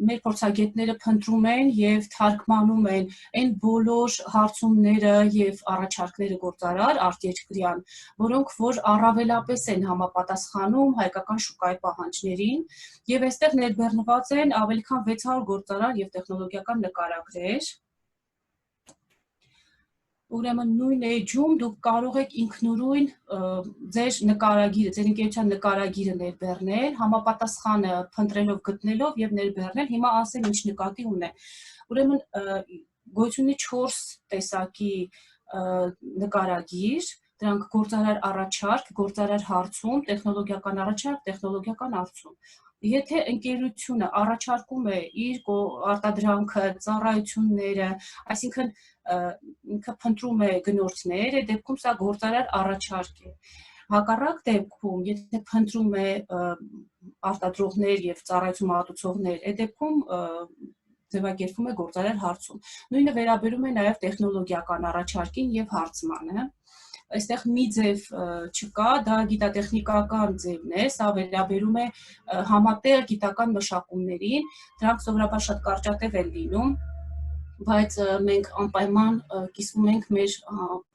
մեր փորձագետները փնտրում են եւ թարգմանում են այն բոլոր հարցումները եւ առաջարկները գործարար արտերկրյան, որոնք որ առավելապես են համապատասխանում հայկական շուկայի պահանջներին եւ այստեղ ներբեռնված են ավելի քան 600 գործարար եւ տեխնոլոգիական նկարագրեր։ Ուրեմն նույն էջում դուք կարող եք ինքնուրույն ձեր նկարագիրը, ձեր ընկերության նկարագիրը ներբեռնել, համապատասխանը փնտրելով գտնելով եւ ներբեռնել, հիմա ասեմ ինչ նկատի ունեմ։ Ուրեմն գոյություն ունի 4 տեսակի նկարագիր, դրանք գործարար առաջարկ, գործարար հարցում, տեխնոլոգիական առաջարկ, տեխնոլոգիական հարցում։ Եթե ընկերությունը առաջարկում է իր արտադրանքը, ծառայությունները, այսինքն ինքը փնտրում է գնորդներ, այդ դեպքում սա գործարար առաջարկ է։ Հակառակ դեպքում, եթե փնտրում է արտադրողներ եւ ծառայություն մատուցողներ, այդ դեպքում ձևակերպվում է գործարար հարցում։ Նույնը վերաբերում է նաեւ տեխնոլոգիական առաջարկին եւ հարցմանը։ Այստեղ մի ձև չկա, դա գիտատեխնիկական ձևն է, սա վերաբերում է համատեղ գիտական մշակումներին, դրանք սովորաբար շատ կարճատև են լինում, բայց մենք անպայման կիսվում ենք մեր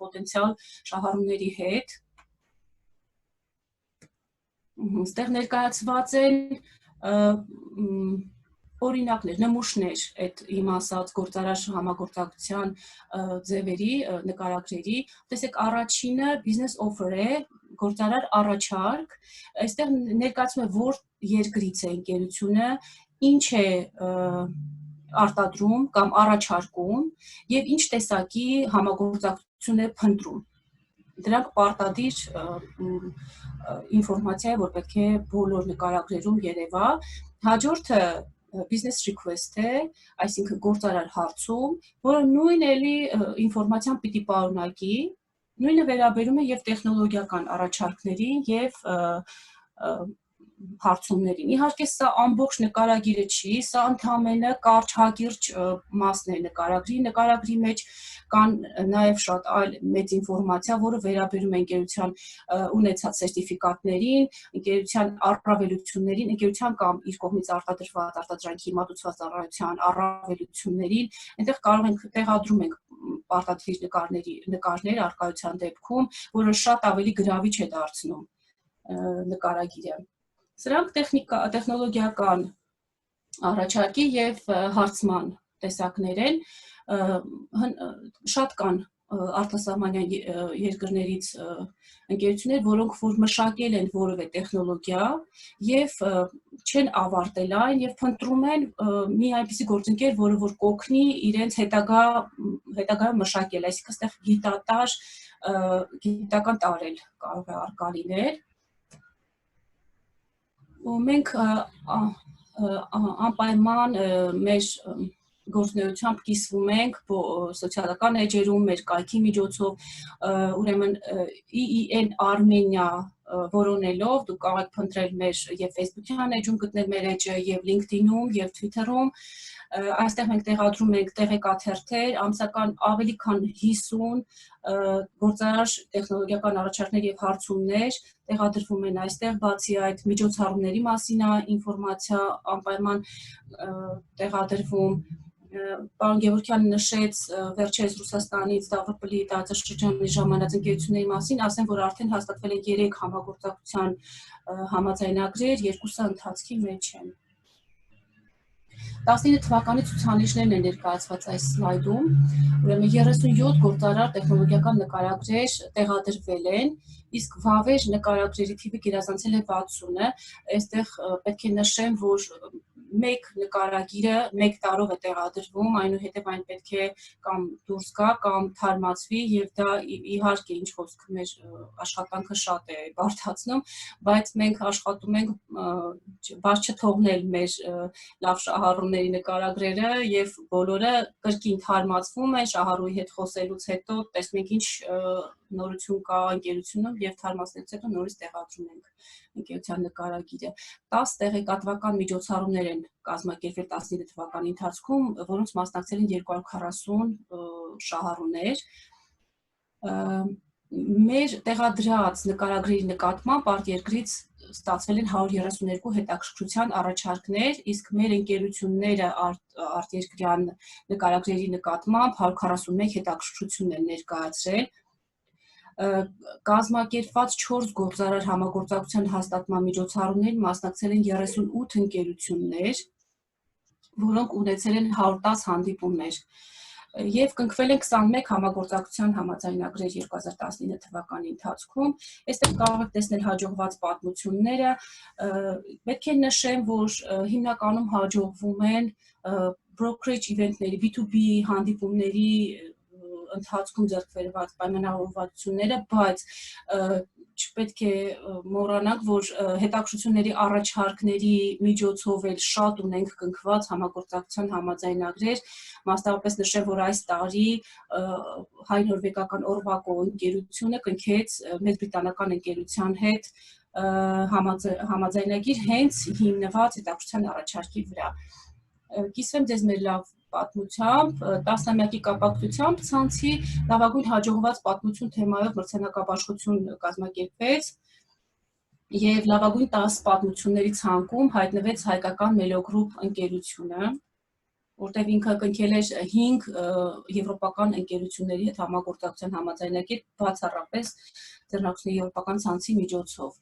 պոտենցիալ շահառուների հետ։ Այստեղ ներկայացված են օրինակներ, նմուշներ այդ իմ ասած գործարար համագործակցության ձևերի, նկարագրերի, տեսեք առաջինը business offer է, գործարար առաջարկ, այստեղ ներկայացում է որ երկրից է ընկերությունը, ինչ է արտադրում կամ առաջարկում եւ ինչ տեսակի համագործակցություն է փնտրում։ Դրանք պարտադիր ինֆորմացիա է, որ պետք է բոլոր նկարագրերում երևա։ Հաջորդը business request է, այսինքն գործարար հարցում, որը նույն էլի ինֆորմացիան պիտի պարունակի, նույնը վերաբերում է եւ տեխնոլոգիական առաջարկներին եւ հարցումներին։ Իհարկե սա ամբողջ նկարագիրը չի, սա ընդհանրապես կարճ հակիրճ մասն է նկարագրի մեջ կան նաև շատ այլ մեծ ինֆորմացիա, որը վերաբերում է ընկերության ունեցած սերտիֆիկատներին, ընկերության առավելություններին, ընկերության կամ իր կողմից արտադրված արտադրանքի մատուցված ծառայության առավելություններին, այնտեղ կարող ենք տեղադրում ենք պարտադիր նկարներ առկայության դեպքում, որը շատ ավելի գրավիչ է դարձնում նկարագիրը։ Սրանք տեխնոլոգիական առաջարկի եւ հարցման տեսակներ են, շատ կան արտասահմանյան երկրներից ընկերություններ, որոնք որ մշակել են որևէ տեխնոլոգիա եւ չեն ավարտել այն եւ փնտրում են մի այնպիսի գործընկեր, որը որ կօգնի իրենց հետագայում մշակել, այսինքն այստեղ գիտական տարել կարող է արկա լինել։ Մենք անպայման մեր գործունեությամբ կիսվում ենք սոցիալական էջերում, մեր կայքի միջոցով, ուրեմն EEN Armenia որոնելով դուք կարող եք փնտրել մեր եւ Facebook-յան էջում գտնել մեր էջը եւ LinkedIn-ում եւ Twitter-ում, այստեղ մենք տեղադրում ենք տեղեկաթերթեր, ամսական ավելի քան 50 գործարար տեխնոլոգիական առաջարկներ եւ հարցումներ տեղադրվում են այստեղ, բացի այդ միջոցառումների մասին ինֆորմացիա անպայման տեղադրվում։ Պարոն Գևորգյանը նշեց վերջերս Ռուսաստանից Ստավրոպոլի տարածաշրջանի ժամանած ընկերությունների մասին, ասեմ, որ արդեն հաստատվել են 3 համագործակցության համաձայնագրեր, 2-ը ընթացքի մեջ են։ 19 թվականի ցուցանիշներն են ներկայացված այս սլայդում, ուրեմն 37 գործարար տեխնոլոգիական նկարագրեր տեղադրվել են, իսկ վավեր նկարագրերի թիվը գերազանցել է 60-ը, այստեղ պետք է նշեմ, որ մեկ նկարագիրը մեկ տարով է տեղադրվում, այնուհետև այն պետք է կամ դուրս գա, կամ թարմացվի եւ դա իհարկե ինչ խոսք մեր աշխատանքը շատ է բարդացնում, բայց մենք աշխատում ենք բաց չթողնել մեր լավ շահառուների նկարագրերը եւ բոլորը կրկին թարմացվում են շահառուի հետ խոսելուց հետո տեսնենք ինչ նորություն կա ընկերությունում եւ թարմացնելուց հետո նորից տեղադրում ենք ընկերության նկարագիրը 10 տեղեկատվական միջոցառումներ են կազմակերպվել 19 թվականի ընթացքում, որոնց մասնակցել են 240 շահառուներ։ Մեր տեղադրած նկարագրերի նկատմամբ արտերկրից ստացվել են 132 հետաքրքրության առաջարկներ, իսկ մեր ընկերությունները արտերկրյան նկարագրերի նկատմամբ 141 հետաքրքրություն են ներկայացրել։ Կազմակերպված 4 գործարար համագործակցության հաստատման միջոցառումներին մասնակցել են 38 ընկերություններ, որոնք ունեցել են 110 հանդիպումներ եւ կնքվել են 21 համագործակցության համաձայնագրեր 2019 թվականի ընթացքում։ Այստեղ կարող եք տեսնել հաջողված պատմությունները։ Պետք է նշեմ, որ հիմնականում հաջողվում են brokerage event-ների, B2B հանդիպումների ընթացքում ձեռք բերված պայմանավորվածությունները, բայց չպետք է մոռանանք, որ հետաքրքրությունների առաջարկների միջոցով էլ շատ ունենք կնքված համագործակցության համաձայնագրեր, մասնավորապես նշեմ, որ այս տարի հայ-նորվեգական Orvaco ընկերությունը կնքեց մեծ բրիտանական ընկերության հետ համաձայնագիր հենց հիմնված հետաքրքրության առաջարկի վրա։ Կիսվեմ ձեզ մեր լավ պատմությամբ, 10-ամյակի կապակցությամբ ցանցի լավագույն հաջողված պատմություն թեմայով մրցանակաբաշխություն կազմակերպվեց եւ լավագույն 10 պատմությունների ցանկում հայտնվեց հայկական Melo-Group ընկերությունը, որտեղ ինքը կնքել էր 5 եվրոպական ընկերությունների հետ համագործակցության համաձայնագիր բացառապես ձեռնարկությունների եվրոպական ցանցի միջոցով։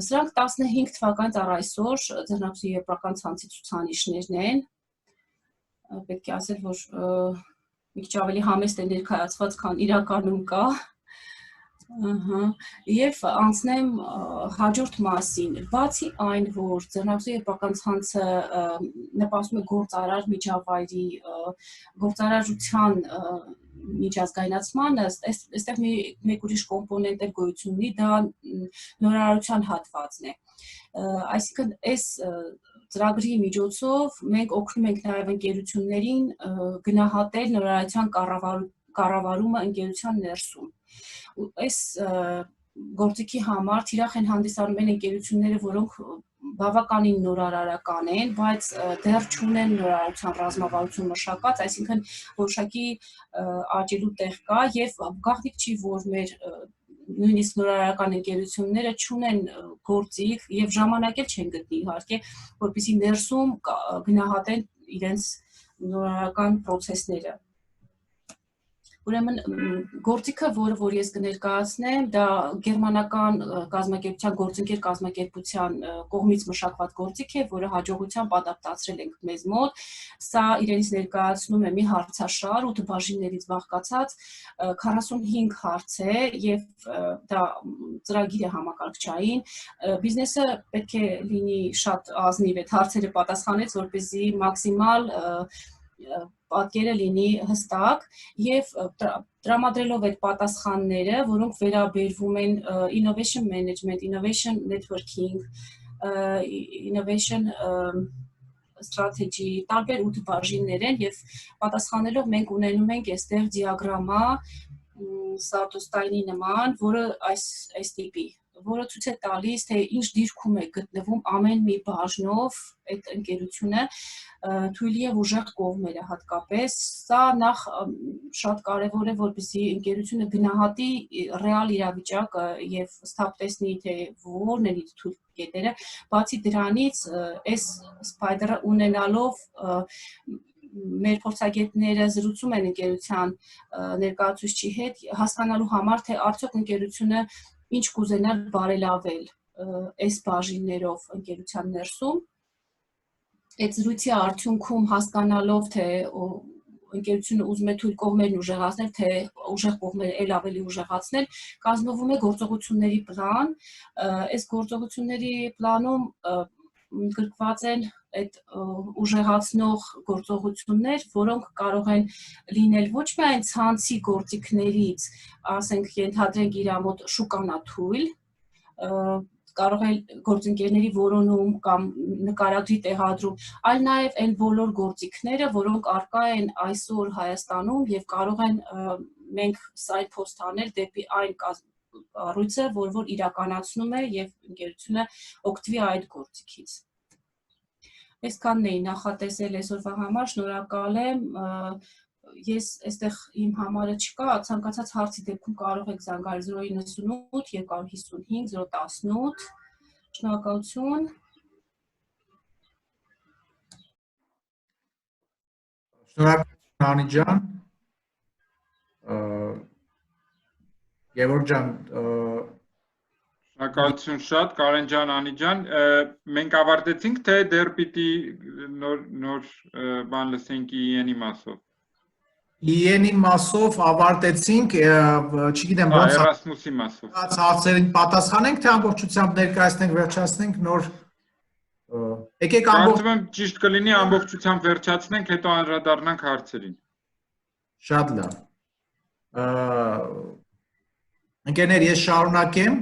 Սրանք 15 թվականից առ այսօր ձեռնարկությունների եվրոպական ցանցի ցուցանիշներն են։ Պետք է ասել, որ մի քիչ ավելի համեստ է ներկայացված, քան իրականում կա։ Եվ անցնեմ հաջորդ մասին, բացի այն, որ ձեռնարկության եվրոպական ցանցը նպաստում է գործարար միջավայրի գործարարության միջազգայնացմանը, այստեղ մեկ ուրիշ կոմպոնենտ էլ գոյություն ունի, դա նորարարության հատվածն է։ Այսինքն այս ծրագրի միջոցով մենք օգնում ենք նաև ընկերություններին գնահատել նորարարության կառավարումը ընկերության ներսում։ Այս գործիքի համար թիրախ են հանդիսանում են ընկերությունները, որոնք բավականին նորարարական են, բայց դեռ չունեն նորարարության ռազմավարություն մշակած, այսինքն որոշակի աճելու տեղ կա եւ գաղտնիք չի, որ մեր նույնիսկ նորարարական ընկերությունները չունեն գործիք եւ ժամանակ էլ չեն գտնի իհարկե, որպեսզի ներսում գնահատեն իրենց նորարարական process-ները։ Ուրեմն գործիքը, որ ես կներկայացնեմ, դա գերմանական կազմակերպության գործընկեր կազմակերպության կողմից մշակված գործիք է, որը հաջողությամբ ադապտացրել ենք մեզ մոտ։ Սա իրենից ներկայացնում է մի հարցաշար 8 բաժիններից բաղկացած 45 հարց է եւ դա ծրագիր է համակարգչային։ Բիզնեսը պետք է լինի շատ ազնիվ այդ հարցերը պատասխանեց, որպեսզի մաքսիմալ պատկերը լինի հստակ եւ տրամադրելով այդ պատասխանները, որոնք վերաբերվում են innovation management, innovation networking, innovation strategy, տարբեր 8 բաժիններ են եւ պատասխանելով մենք ունենում ենք այստեղ դիագրամա Սարտոստայնի նման, որը այս տիպի, որը ցույց է տալիս, թե ինչ դիրքում է գտնվում ամեն մի բաժնով այդ ընկերությունը, թույլի եւ ուժեղ կողմերը հատկապես։ Սա նախ շատ կարեւոր է, որպեսզի ընկերությունը գնահատի ռեալ իրավիճակը եւ սթափ տեսնի, թե որն են իր թույլ կետերը։ Բացի դրանից, այս սպայդերը ունենալով մեր փորձագետները զրուցում են ընկերության ներկայացուցչի հետ, հասկանալու համար, թե արդյոք ընկերությունը ինչ կուզենար բարելավել այս բաժիններով ընկերության ներսում։ Այդ զրույցի արդյունքում հասկանալով, թե ընկերությունը ուզում է թույլ կողմերն ուժեղացնել, թե ուժեղ կողմերը ել ավելի ուժեղացնել, կազմվում է գործողությունների պլան։ Այս գործողությունների պլանում գրկված են այդ ուժեղացնող գործողություններ, որոնք կարող են լինել ոչ միայն ցանցի գործիքներից, ասենք ենթադրենք իր մոտ շուկանաթույլ, կարող է գործընկերների որոնում կամ նկարագրի տեղադրում, այլ նաև այն բոլոր գործիքները, որոնք առկա են այսօր Հայաստանում եւ կարող են մենք signpost անել դեպի այն կառույցը, որ իրականացնում է եւ ընկերությունը օգտվի այդ գործիքից։ Այսքանն էի նախատեսել այսօրվա համար, շնորհակալ եմ։ Ես այստեղ իմ համարը չկա, ցանկացած հարցի դեպքում կարող եք զանգահարել 098 255 018։ Շնորհակալություն։ Շնորհակալություն Անի ջան։ Գևորգ ջան, շնորհակալություն շատ Կարեն ջան, Անի ջան, մենք ավարտեցինք, թե դեռ պիտի նոր բան լսենք EN-ի մասով։ EN-ի մասով ավարտեցինք, չգիտեմ ոնց Erasmus-ի մասով։ Հարցերին պատասխանենք, թե ամբողջությամբ ներկայացնենք, վերջացնենք, նոր եկեք Կարծում եմ ճիշտ կլինի ամբողջությամբ վերջացնենք, հետո անդրադառնանք հարցերին։ Շատ լավ։ Ընկերներ, ես շարունակեմ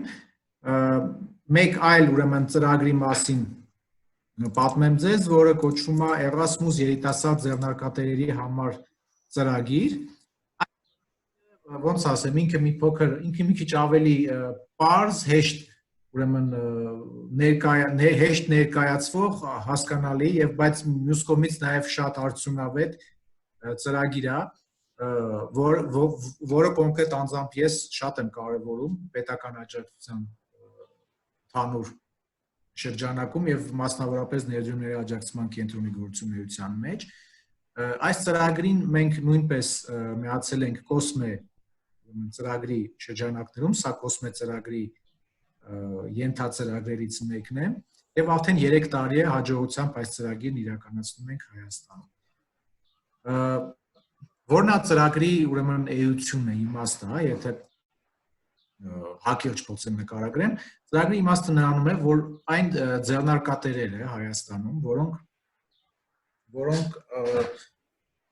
մեկ այլ ուրեմն ծրագրի մասին պատմեմ ձեզ, որը կոչվում է Erasmus երիտասարդ ձեռնարկատերերի համար ծրագիր, ոնց ասեմ, ինքը մի քիչ ավելի պարզ, հեշտ, ուրեմն հեշտ ներկայացվող, հասկանալի եւ բայց մյուս կողմից նաեւ շատ արդյունավետ ծրագիր է, որը կոնկրետ անձամբ ես շատ եմ կարևորում պետական աջակցության թանուր շրջանակում եւ մասնավորապես ներդրումների աջակցման կենտրոնի գործունեության մեջ։ Այս ծրագրին մենք նույնպես միացել ենք COSME ծրագրի շրջանակներում, սա COSME ծրագրի ենթածրագրերից մեկն է եւ արդեն 3 տարի է հաջողությամբ այս ծրագիրն իրականացնում ենք Հայաստանում։ Որն է ծրագրի ուրեմն էությունը, իմաստը, եթե հակիրճ փորձեմ նկարագրեմ, ծրագրի իմաստը նրանում է, որ այն ձեռնարկատերերը Հայաստանում, որոնք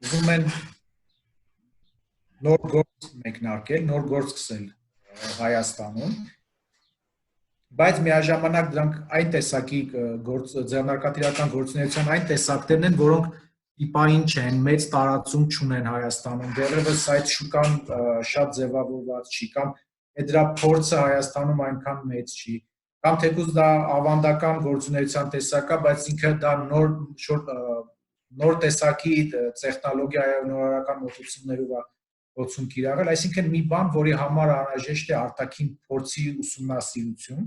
ուզում են նոր գործ մեկնարկել, նոր գործ սկսել Հայաստանում, բայց միաժամանակ դրանք այն տեսակի ձեռնարկատիրական գործունեության այն տեսակներն են, որոնք իպային չեն, մեծ տարածում չունեն Հայաստանում, դեռևս այդ շուկան շատ ձևավորված չի կամ այդ դրա փորձը Հայաստանում այնքան մեծ չի, կամ թեկուզ դա ավանդական գործունեության տեսակ է, բայց ինքը դա նոր տեսակի տեխնոլոգիա եւ նորարարական մոտեցումներով է ոցում կիրառել, այսինքն մի բան, որի համար անհրաժեշտ է արտաքին փորձի ուսումնասիրություն։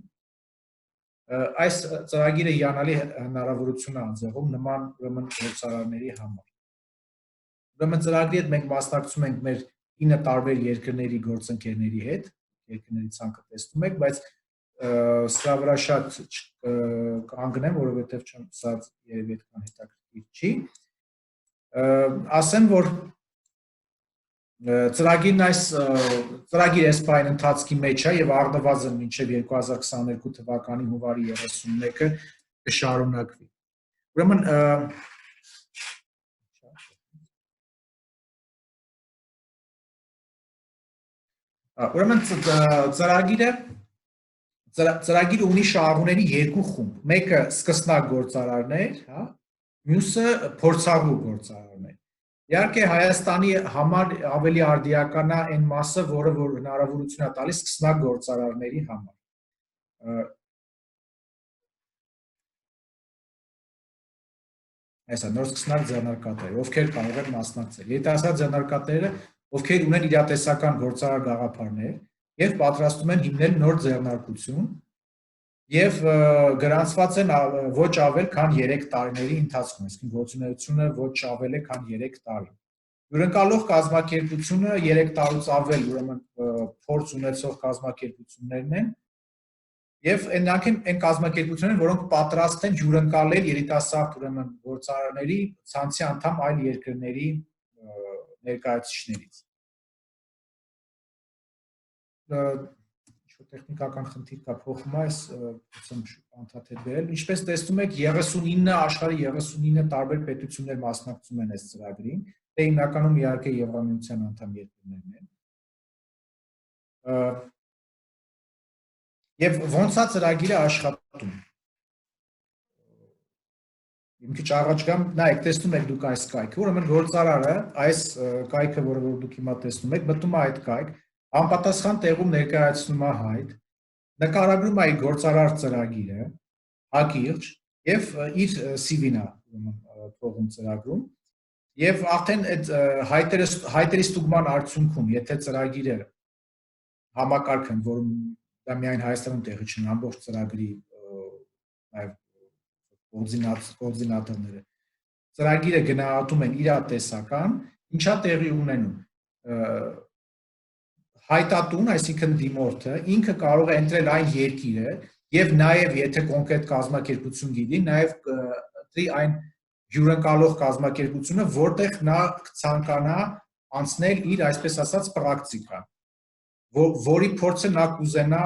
Այս ծրագիրը հիանալի հնարավորություն է անձեղում նման ուրեմն գործարարների համար։ Ուրեմն ծրագրի հետ մենք մասնակցում ենք մեր 9 տարբեր երկրների գործընկերների հետ, երկրների ցանկը տեսնում եք, բայց սրա վրա շատ կանգնեմ, որովհետև չեմ ասած երևի այդքան հետաքրքիր չի։ Ասեմ, որ ծրագիր այս պայն ընթացքի մեջ է եւ առնվազն մինչեւ 2022 թվականի հունվարի 31-ը կշարունակվի։ Ուրեմն ծրագիրը ունի շահառուների երկու խումբ, մեկը սկսնակ գործարարներ, հա, մյուսը փորձառու գործարարներ։ Իհարկե Հայաստանի համար ավելի արդիական է այն մասը, որը որ հնարավորություն է տալիս սկսնակ գործարարների համար։ Այսա նոր սկսնակ ձեռնարկատեր, ովքեր կարող են մասնակցել։ Երիտասարդ ձեռնարկատերերը, ովքեր ունեն իրատեսական գործարար գաղափարներ եւ պատրաստում են հիմնել նոր ձեռնարկություն եւ գրանցված են ոչ ավել քան 3 տարիների ընթացքում, այսինքն գործունեությունը ոչ ավել է քան 3 տարի։ Հյուրընկալող կազմակերպությունը 3 տարուց ավել ուրեմն փորձ ունեցող կազմակերպություններն են եւ այնքան այն կազմակերպություններն, որոնք պատրաստ են հյուրընկալել երիտասարդ ուրեմն գործարարների ցանցի անդամ այլ երկրների ներկայացուցիչներից։ Տեխնիկական խնդիր կա, փոխում է, եմ անդադար վերել։ Ինչպես տեսնում եք, 39 աշխարհի 39 տարբեր պետություններ մասնակցում են այս ծրագրին, դե հիմնականում իհարկե Եվրամիության անդամ երկրներն են։ Եվ ոնց է ծրագիրը աշխատում։ Իմ քիչ առաջ գամ, նայեք, տեսնում եք դուք այս կայքը, ուրեմն գործարարը, այս կայքը, որը որ դուք հիմա տեսնում եք, մտնում է այդ կայք, անպատասխան տեղում ներկայացնում է հայտ, նկարագրում է իր գործարար ծրագիրը, հակիրճ եւ իր CV-ն է թողում ծրագրում եւ արդեն այդ հայտերի ստուգման արդյունքում, եթե ծրագիրը համակարգ են, որում դա միայն Հայաստանում տեղի չունի, ամբողջ ծրագրի նաեւ կոորդինատորները ծրագիրը գնահատում են իրատեսական, ինչա տեղի ունենում հայտատուն, այսինքն դիմորդը, ինքը կարող է ընտրել այն երկիրը եւ նաեւ եթե կոնկրետ կազմակերպություն գիտի, նաեւ դրի այն հյուրընկալող կազմակերպությունը, որտեղ նա ցանկանա անցնել իր, այսպես ասած, պրակտիկա, որի փորձը նա կուզենա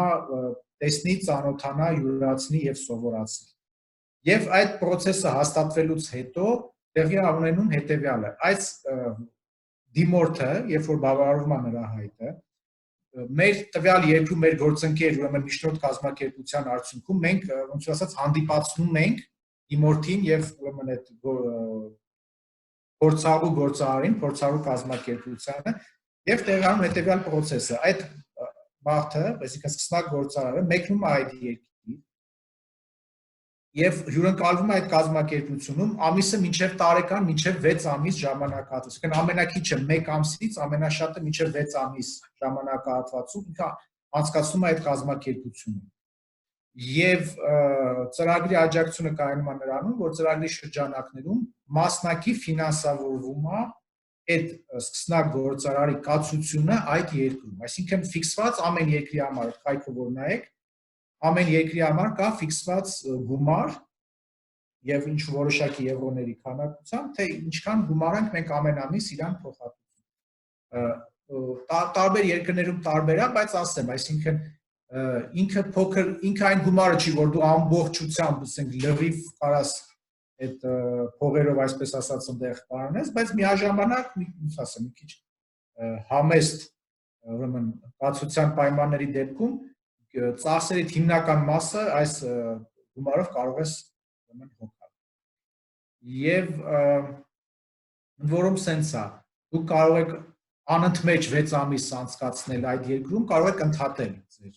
տեսնի, ծանոթանա, յուրացնի եւ սովորացնի։ Եվ այդ process-ը հաստատվելուց հետո տեղի է ունենում հետեւյալը. այս դիմորդը, երբ որ բավարարվում է նրա հայտը, մեր տվյալ երկրում մեր գործընկեր ուրեմն միջնորդ կազմակերպության արդյունքում մենք ոնց ասած հանդիպացնում ենք դիմորդին եւ ուրեմն այդ փորձառու գործարարին, փորձառու կազմակերպությանը եւ տեղանում հետեւյալ process-ը. այդ մարդը, այսինքն սկսնակ գործարարը մեկնում է այդ երկրի եւ հյուրընկալվում է այդ կազմակերպությունում ամիսը մինչեւ տարեկան մինչեւ 6 ամիս ժամանակահատված, այսինքն ամենակիչը 1 ամսից ամենաշատը մինչեւ 6 ամիս ժամանակահատվածում ինքը անցկացնում է այդ կազմակերպությունում։ Եվ ծրագրի աջակցությունը կայանում է նրանում, որ ծրագրի շրջանակներում մասնակի ֆինանսավորվում է այդ սկսնակ գործարարի կացությունը այդ երկրում, այսինքն ֆիքսված ամեն երկրի համար, կայքը որ նայեք, ամեն երկրի համար կա ֆիքսված գումար եւ ինչ որոշակի եվրոների քանակությամբ, թե ինչքան գումարանք մենք ամեն ամիս իրան փոխադրում։ Տարբեր երկրներում տարբեր է, բայց ասեմ, այսինքն ինքը փոքր, ինքը այն գումարը չի, որ դու ամբողջությամբ, ասենք, լրիվ կարաս այդ փողերով, այսպես ասած, այնտեղ պարանես, բայց միաժամանակ, ինչ ասեմ, մի քիչ համեստ, ուրեմն, կացության պայմանների դեպքում ծախսերի հիմնական մասը այս գումարով կարող ես հոգալ։ Եվ որում սենց է, դուք կարող եք անընդմեջ 6 ամիս անցկացնել այդ երկրում, կարող եք ընդհատել ձեր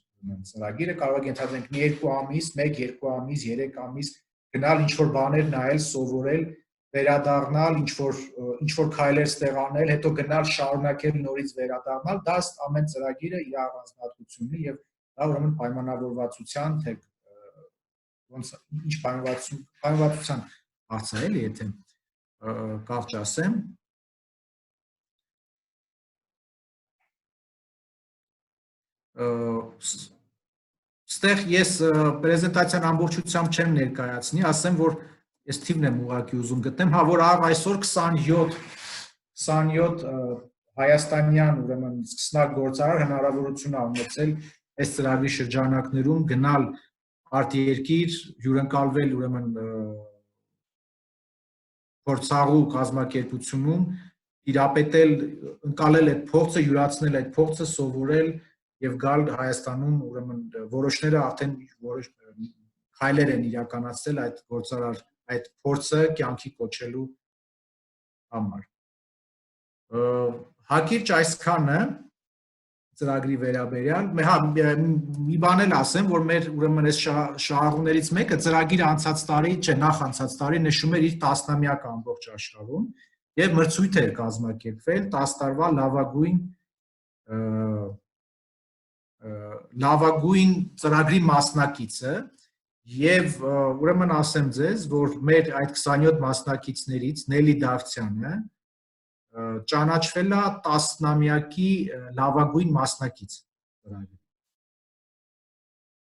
ծրագիրը, կարող եք ընդհատենք մի 2 ամիս, 1-2 ամիս, 3 ամիս գնալ ինչ-որ բաներ նայել, սովորել, վերադառնալ, ինչ-որ քայլեր ստեղ անել, հետո գնալ շարունակել նորից վերադառնալ, դա ամեն ծրագիրը իր առանձնահատկությունն ունի եւ դա ուրեմն պայմանավորվածության թե ոնց ինչ պայմանավորվածության հարց է էլի, եթե կարճ ասեմ Ստեղ ես պրեզենտացիան ամբողջությամբ չեմ ներկայացնի, ասեմ, որ ես թիվն եմ ուղղակի ուզում գտնեմ, հա, որ այսօր 27 հայաստանյան, ուրեմն սկսնակ գործարար հնարավորություն ա ունեցել այս ծրագրի շրջանակներում գնալ արտերկիր, հյուրընկալվել ուրեմն փորձառու կազմակերպությունում, տիրապետել, ընկալել այդ փորձը, յուրացնել այդ փորձը, սովորել եւ գալ Հայաստանում ուրեմն որոշները արդեն որոշ քայլեր են իրականացել այդ գործարար այդ փորձը կյանքի կոչելու համար։ Հակիրճ այսքանը ծրագրի վերաբերյալ, մի բան էլ ասեմ, որ մեր ուրեմն այս շահառուներից մեկը ծրագիրը անցած տարի, չէ, նախ անցած տարի նշում էր իր 10-ամյակը ամբողջ աշխարհում եւ մրցույթ էր կազմակերպվել 10 տարվա լավագույն ծրագրի մասնակիցը եւ ուրեմն ասեմ ձեզ, որ մեր այդ 27 մասնակիցներից Նելի Դավթյանը ճանաչվել է 10-ամյակի լավագույն մասնակից ծրագրի։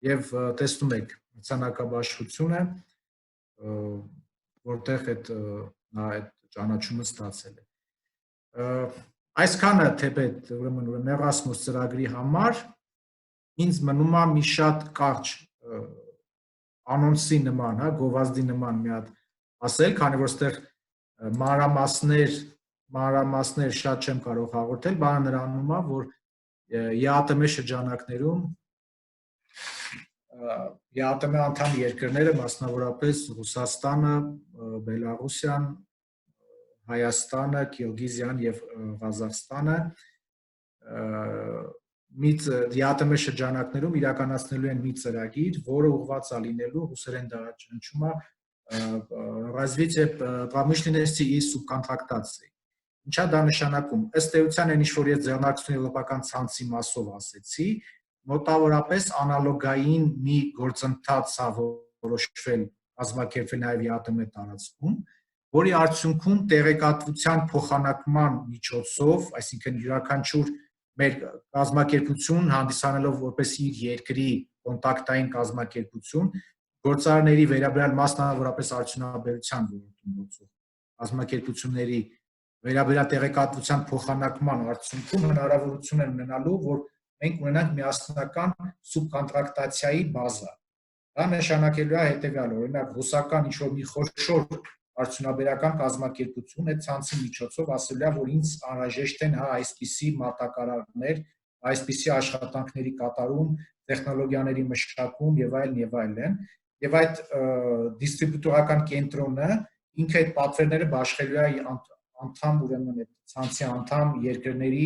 Եվ տեսնում եք մրցանակաբաշխությունը, որտեղ նա այդ ճանաչումը ստացել է։ Այսքանը թեպետ ուրեմն Erasmus ծրագրի համար ինձ մնում է մի շատ կարճ անոնսի նման, հա, գովազդի նման մի հատ ասել, քանի որ այստեղ մանրամասներ շատ չեմ կարող հաղորդել, բանը նրանում է, որ ԵԱՏՄ շրջանակներում ԵԱՏՄ անդամ երկրները, մասնավորապես Ռուսաստանը, Բելարուսիան, Հայաստանը, Կիրգիզիան եւ Ղազախստանը ԵԱՏՄ շրջանակներում իրականացնելու են մի ծրագիր, որը ուղղված է լինելու ռուսերեն դարաճնշումը развитие промышленности и субконтрактации։ Ինչա դա նշանակում։ Ըստ էության այն ինչ որ ես ձեռնարկություն եվրոպական ցանցի մասով ասեցի, մոտավորապես անալոգային մի գործընթաց է որոշվել կազմակերպվել նաև ԵԱՏՄ տարածքում, որի արդյունքում տեղեկատվության փոխանակման միջոցով, այսինքն յուրաքանչյուր մեր կազմակերպություն հանդիսանելով որպես իր երկրի կոնտակտային կազմակերպություն, գործարարների վերաբերյալ մասնավորապես արդյունաբերության ոլորտում գործող կազմակերպությունների վերաբերյալ տեղեկատվության փոխանակման արդյունքում հնարավորություն են ունենալու, որ մենք ունենանք միասնական սուբկոնտրակտացիայի բազա։ Դա նշանակելու է հետևյալը, օրինակ ռուսական ինչ-որ մի խոշոր արդյունաբերական կազմակերպություն այդ ցանցի միջոցով ասելու է, որ ինձ անհրաժեշտ են այսպիսի մատակարարներ, այսպիսի աշխատանքների կատարում, տեխնոլոգիաների մշակում եւ այլն, եւ այդ դիստրիբյուտորական կենտրոնը ինքը այդ պատվերները բաշխելու է անդամ ուրեմն այդ ցանցի անդամ երկրների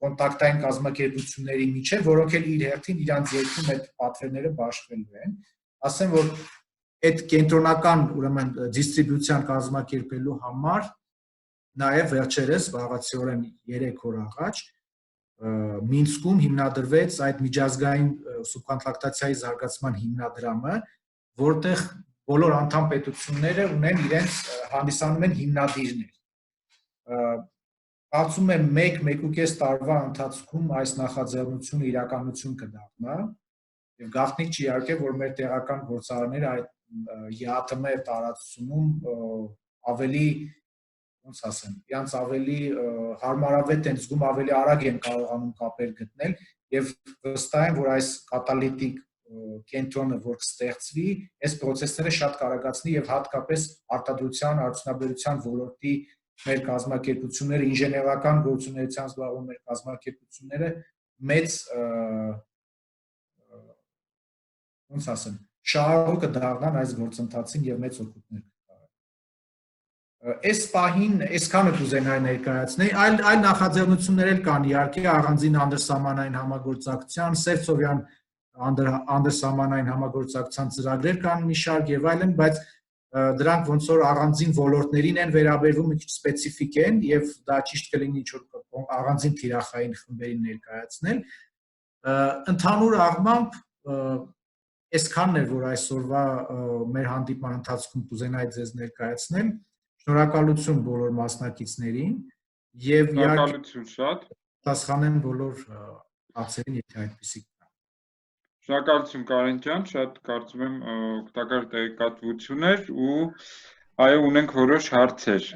կոնտակտային կազմակերպությունների միջև, որոնք էլ իր հերթին իրանց երկրում այդ պատվերները բաշխվելու են։ Ասեմ, որ այդ կենտրոնական ուրեմն դիստրիբյուցիան կազմակերպելու համար նաև վերջերս վաղացիորեն 3 օր առաջ Մինսկում հիմնադրվեց այդ միջազգային սուբկոնտրակտացիայի զարգացման հիմնադրամը, որտեղ բոլոր անդամ պետությունները ունեն իրենց հանդիսանում են հիմնադիրներ։ Կարծում եմ 1-1.5 տարվա ընթացքում այս նախաձեռնությունը իրականություն կդառնա եւ գաղտնիք չի իհարկե, որ մեր տեղական գործարարները այդ ԵԱՏՄ տարածությունում ավելի, ոնց ասեմ, իրանց ավելի հարմարավետ են զգում, ավելի արագ են կարողանում կապեր գտնել եւ վստահ եմ, որ այս կատալիտիկ կենտրոնը, որ կստեղծվի, այս process-ները շատ կարագացնի եւ հատկապես արտադրության, արդյունաբերության ոլորտի մեր կազմակերպությունները, ինժեներական գործունեությամբ զբաղվող մեր կազմակերպությունները մեծ ոնց ասեմ, շահառու կդառնան այս գործընթացին եւ մեծ օգուտներ կտա։ Այս պահին այսքանը կուզենայի ներկայացնել, այլ նախաձեռնություններ էլ կան, իհարկե առանձին անդրսահմանային համագործակցության, Սևծովյան անդրսահմանային համագործակցության ծրագրեր կան մի շարք եւ այլն, բայց դրանք ոնց որ առանձին ոլորտներին են վերաբերվում, մի քիչ սպეციფიկ են եւ դա ճիշտ կլինի ինչ-որ առանձին թիրախային խմբերին ներկայացնել։ Ընդհանուր առմամբ այսքանն էր, որ այսօրվա մեր հանդիպման ընթացքում կուզենայի ձեզ ներկայացնել։ Շնորհակալություն բոլոր մասնակիցներին եւ շնորհակալություն շատ պատասխանեմ բոլոր հարցերին, եթե այդպիսի կան։ Շնորհակալություն Կարեն ջան, շատ կարծում եմ օգտակար տեղեկատվություններ ու այո ունենք որոշ հարցեր։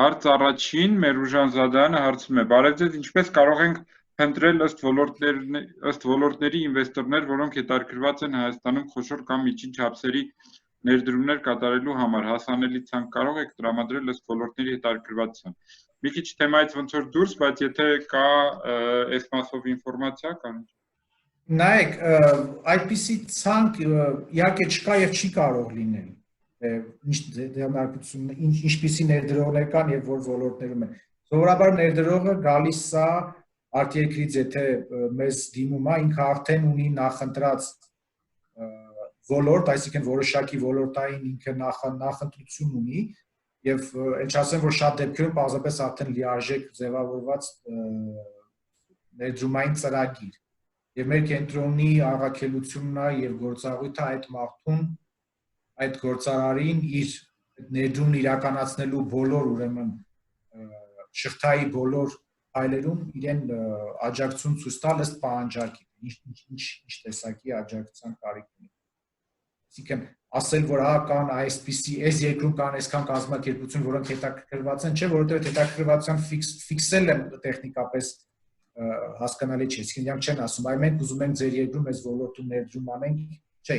Հարց առաջին Մերուժան Զադանը հարցում է. Բարև ձեզ, ինչպես կարող ենք փնտրել ըստ ոլորտների ինվեստորներ, որոնք հետաքրքրված են Հայաստանում խոշոր կամ միջին չափսերի ներդրումներ կատարելու համար, հասանելի ցանկ կարող եք տրամադրել ըստ ոլորտների հետաքրքրվածության։ Մի քիչ թեմայից ոնց որ դուրս, բայց եթե կա այս մասով ինֆորմացիա, կան։ Նայեք, այդպիսի ցանկ իհարկե չկա եւ չի կարող լինել։ Ինչպիսի ներդրողներ կան եւ որ ոլորտներում են։ Սովորաբար ներդրողը գալիս է արտերկրից, եթե մեզ դիմում է, ինքը արդեն ունի նախընտրած ոլորտ, այսինքն որոշակի ոլորտային ինքը նախընտրություն ունի եւ էլ չասեմ, որ շատ դեպքերում պարզապես արդեն լիարժեք ձևավորված ներդրումային ծրագիր։ Եվ մեր կենտրոնի առաքելությունն է եւ գործառույթը այդ մարդուն, այդ գործարարին իր ներդրումն իրականացնելու բոլոր ուրեմն շղթայի բոլոր այլերում իրեն աջակցություն ցույց տալ ըստ պահանջարկի, ինչ տեսակի աջակցության կարիք ունի։ Այսինքն ասել, որ կան այսպիսի, այս երկրում կան այսքան կազմակերպություն, որոնք հետաքրքրված են, չէ, որովհետեւ հետաքրքրվածության ֆիքսել են տեխնիկապես հասկանալի չէ, այսինքն իրանք չեն ասում, այ մենք ուզում ենք ձեր երկրում այս ոլորտում ներդրում անենք, չէ,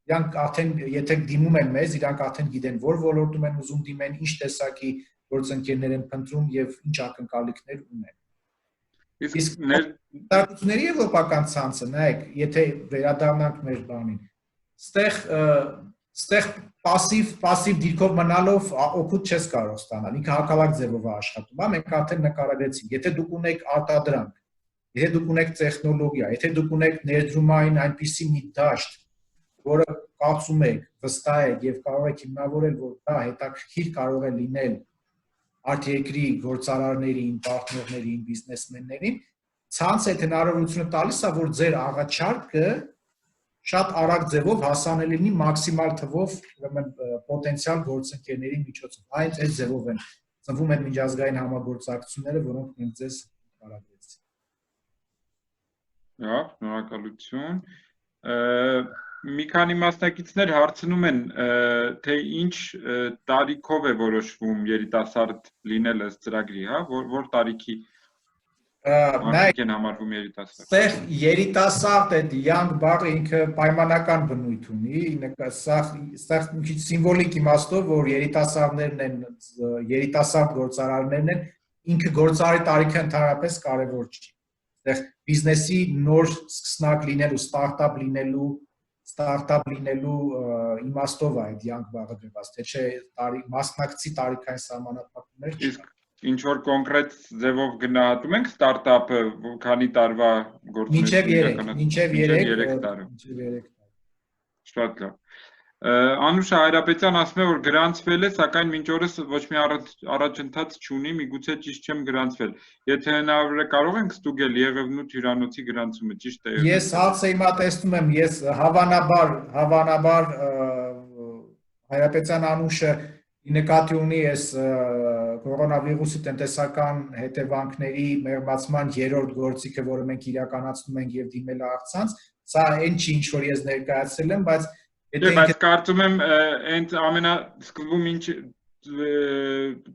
իրանք արդեն եթե դիմում են մեզ, իրանք արդեն գիտեն, որ ոլորտում են ուզում դիմեն, ինչ տեսակի գործընկերներ են փնտրում եւ ինչ ակնկալիքներ ունեն։ Իսկ ներդրումների եվրոպական ցանցը, նայեք, եթե վերադառնանք մեր բանին, ստեղ պասիվ դիրքով մնալով օգուտ չես կարող ստանալ, ինքը հակառակ ձևով է աշխատում, մենք արդեն նկարագրեցինք, եթե դուք ունեք արտադրանք, եթե դուք ունեք տեխնոլոգիա, եթե դուք ունեք ներդրումային այնպիսի մի դաշտ, որը կարծում եք, վստահ եք եւ կարող եք հիմնավորել, որ դա հետաքրքիր կարող է լինել արտերկրի գործարարներին, պարտներներին, բիզնեսմեններին, ցանցը այդ հնարավորությունը տալիս է, որ ձեր առաջարկը շատ արագ ձևով հասանելի լինի մաքսիմալ թվով ուրեմն պոտենցիալ գործընկերների միջոցով։ Այդ ձևով են ծնվում են միջազգային համագործակցությունները, որոնք մենք ձեզ նկարագրեցինք։ Լավ, շնորհակալություն։ Մի քանի մասնակիցներ հարցնում են, թե ինչ տարիքով է որոշվում երիտասարդ լինելը ծրագրի, հա, որ տարիքի մարդիկ են համարվում երիտասարդ։ Ստեղ երիտասարդ այդ young բառը ինքը պայմանական բնույթ ունի, ստեղ մի քիչ սիմվոլիկ իմաստով, որ երիտասարդներն են, երիտասարդ գործարարներն են, ինքը գործարարի տարիքը ընդհանրապես կարևոր չի։ Ստեղ բիզնեսի նոր սկսնակ լինելու, ստարտափ լինելու իմաստով է այդ young բառը դրված, թե չէ մասնակցի տարիքային սահմանափակումներ չկան։ Ինչ որ կոնկրետ ձևով գնահատում ենք ստարտափը քանի տարվա գործունեություն մինչև 3 տարի։ Շատ լավ։ Անուշա Հայրապետյան ասում է, որ գրանցվել է, սակայն մինչ օրս ոչ մի առաջընթաց չունի, միգուցե ճիշտ չեմ գրանցվել։ Եթե հնարավոր է կարող ենք ստուգել Եղևնուտ հյուրանոցի գրանցումը, ճիշտ է։ Ես հարցը հիմա տեսնում եմ, ես հավանաբար Հայրապետյան Անուշը նկատի ունի այս կորոնավիրուսի տնտեսական հետևանքների մեղմացման երրորդ գործիքը, որը մենք իրականացնում ենք եւ դիմել առցանց, սա այն չի, ինչ որ ես ներկայացրել եմ, բայց Բայց կարծում եմ հենց ամենասկզբում ինչ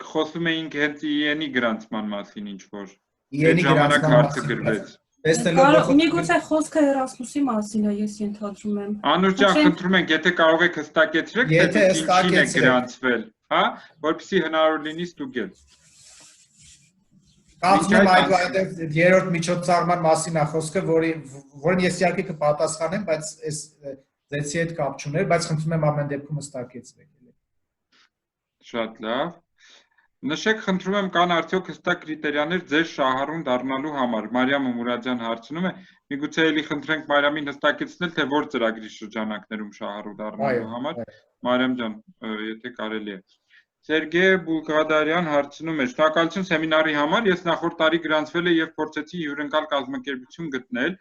խոսում էինք հենց IN-ի գրանցման մասին ինչ որ IN-ի գրանցման հարցը գրվեց։ Միգուցե խոսքը Erasmus-ի մասին է, ես ենթադրում եմ։ Անուշ ջան, խնդրում ենք, եթե կարող եք հստակեցրեք, թե ինչին է գրանցվել, հա, որպեսզի հնարավոր լինի ստուգել։ Կարծում եմ այդ երրորդ միջոցառման մասին է խոսքը, որին ես իհարկե կպատասխանեմ, բայց այս ձեցի հետ կապ չուներ, բայց խնդրում եմ ամեն դեպքում հստակեցրեք։ Շատ լավ։ Նշեք, խնդրում եմ, կան արդյոք հստակ կրիտերիաներ ձեր շահառուն դառնալու համար։ Մարիամը Մուրադյան հարցնում է, միգուցե էլի խնդրենք Մարիամին հստակեցնել, թե որ ծրագրի շրջանակներում շահառու դառնալու համար։ Մարիամ ջան, եթե կարելի է։ Սերգեյ Բուլղադարյան հարցնում է. Շնորհակալություն սեմինարի համար, ես նախորդ տարի գրանցվել եմ եւ փորձեցի հյուրընկալ կազմակերպություն գտնել։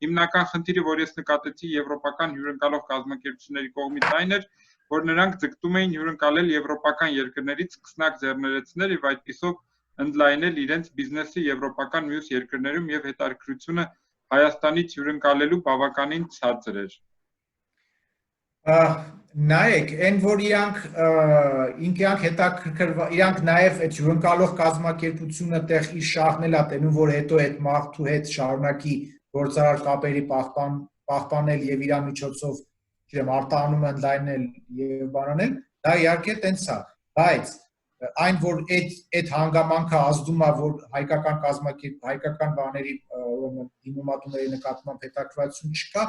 Հիմնական խնդիրը, որ ես նկատեցի եվրոպական հյուրընկալող կազմակերպությունների կողմից այն էր, որ նրանք ձգտում էին հյուրընկալել եվրոպական երկրներից սկսնակ ձեռներեցնել եւ այդպիսով ընդլայնել իրենց բիզնեսը եվրոպական մյուս երկրներում եւ հետաքրքրությունը Հայաստանից հյուրընկալելու բավականին ցածր էր։ Նայեք, այն որ իրանք հետաքրքրված, իրանք նաև այդ հյուրընկալող կազմակերպությունը տեղ իր շահն է տենում, որ հետո այդ մարդու հետ շարունակի գործարար կապերի պահպանել եւ իր միջոցով, չեմ արտահանում ընդլայնել եւ բանանել, դա իհարկե տենց է, բայց այն որ այդ հանգամանքը ազդում է, որ հայկական բաների դիմումատուների նկատմամբ հետաքրքրություն չկա,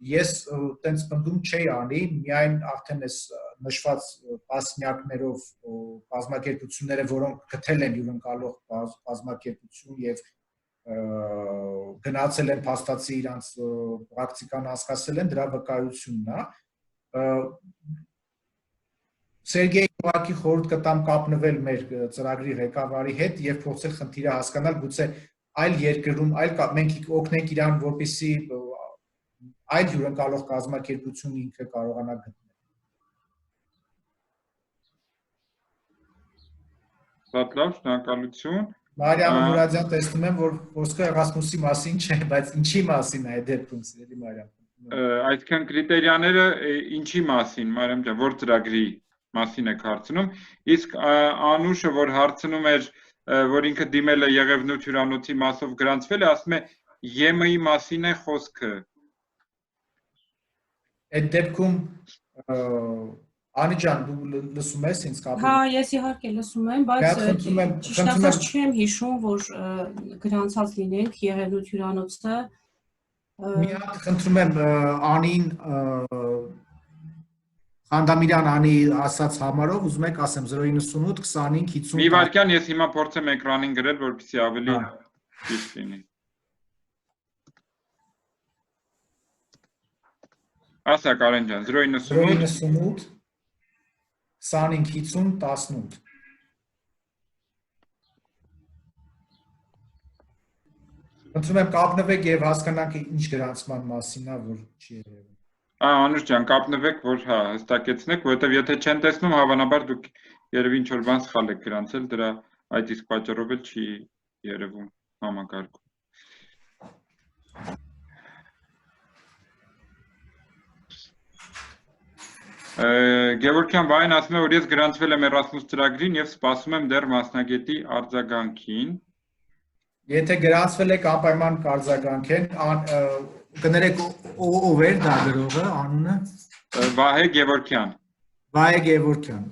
ես տենց պնդում չէի անի, միայն արդեն այս նշված տասնյակներով կազմակերպությունները, որոնք գտել են հյուրընկալող կազմակերպություն եւ գնացել են փաստացի իրանց պրակտիկան հասկացել են, դրա վկայությունն է։ Սերգեյ ուղղակի խորհուրդ կտամ կապնվել մեր ծրագրի ղեկավարի հետ եւ փորձել խնդիրը հասկանալ, գուցե այլ երկրում, մենք օգնենք իրան, որպեսզի այլ հյուրընկալող կազմակերպություն ինքը կարողանա գտնել։ Շատ լավ, շնորհակալություն։ Մարիամ Մուրադյան, տեսնում եմ, որ խոսքը Էրասմուսի մասին չէ, բայց ինչի մասին է այդ դեպքում, սիրելի Մարիամ։ Այսքան կրիտերիաները ինչի մասին, Մարիամ ջան, որ ծրագրի մասին եք հարցնում, իսկ Անուշը, որ հարցնում էր, որ ինքը դիմել է Եղևնուտ հյուրանոցի մասով գրանցվել է, ասում է ԵՄ-ի մասին է խոսքը։ Այդ դեպքում Անի ջան, դու լսում ես ինձ կապը։ Հա, ես իհարկե լսում եմ, բայց ճիշտ ասած չեմ հիշում, որ գրանցած լինենք Եղևնուտ հյուրանոցը։ Մի հատ խնդրում եմ Անին Խանդամիրյան Անի ասած համարով ուզում եք ասեմ 098 25 50 Մի վարքյան ես հիմա փորձեմ էկրանին գրել, որպեսզի ավելի ճիշտ լինի։ Ասա Կարեն ջան 098 25 50 18 Խնդրում եմ կապնվեք եւ հասկանանք ինչ գրանցման մասին է, որ չի երևում։ Անուշ ջան, կապնվեք, որ հա հստակեցնեք, որովհետեւ եթե չեն տեսնում, հավանաբար դուք երևի ինչ որ բան սխալ եք գրանցել, դրա այդ իսկ պատճառով էլ չի երևում համակարգում։ Գևորգյան Վային ասում է, որ ես գրանցվել եմ Էրասմուս ծրագրին եւ սպասում եմ դեռ մասնագետի արձագանքին։ Եթե գրանցվել եք անպայման կարձագանքեն, կներեք ով էր դա գրողը, անունը։ Վահե Գևորգյան։ Վահե Գևորգյան։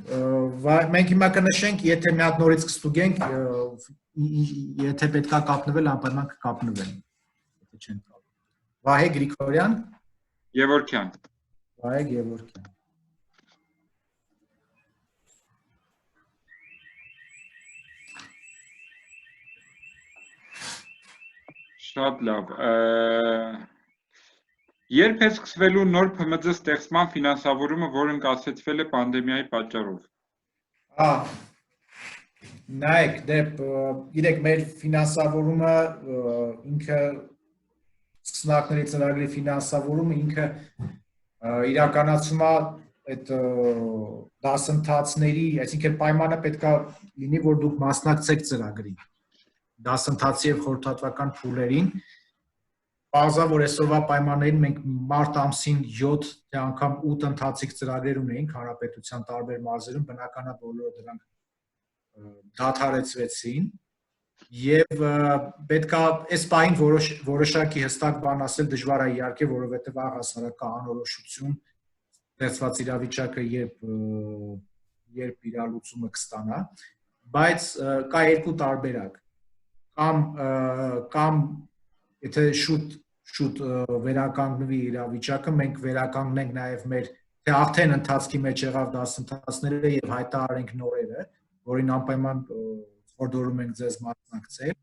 Մենք հիմա կնշենք, եթե մի հատ նորից կստուգենք, եթե պետքա կապնվել, անպայման կկապնվեն։ Եթե չեն կապ։ Վահե Գրիգորյան։ Գևորգյան։ Վահե Գևորգյան։ Շատ լավ։ Երբ է սկսվելու նոր ՓՄԾ ստեղծման ֆինանսավորումը, որը կասեցվել է պանդեմիայի պատճառով։ Նայեք, գիտեք, մեր ֆինանսավորումը ինքը սկսնակների ծրագրի ֆինանսավորումը ինքը իրականացում է այդ դասընթացների, այսինքն պայմանը պետք է լինի, որ դուք մասնակցեք ծրագրին, դասընթացի եւ խորհրդատվական փուլերին։ Բազա որ այսօրվա պայմաններին մենք մարտ ամսին 7 թե անգամ 8 ընթացիկ ծրագրեր ունեինք հանրապետության տարբեր մարզերում, բնականաբար բոլորը դրանք դադարեցվեցին եւ պետքա այս պահին որոշակի հստակ բան ասել դժվար է իհարկե, որովհետեւ առհասարակ անորոշություն ստեղծված իրավիճակը երբ իրալուծումը կստանա, բայց կա երկու տարբերակ կամ եթե շուտ վերականգնվի իրավիճակը, մենք վերականգնենք նաև մեր թե արդեն ընթացքի մեջ եղավ դասընթացները եւ հայտարարենք նորերը, որին անպայման խորհրդորում ենք ձեզ մասնակցել,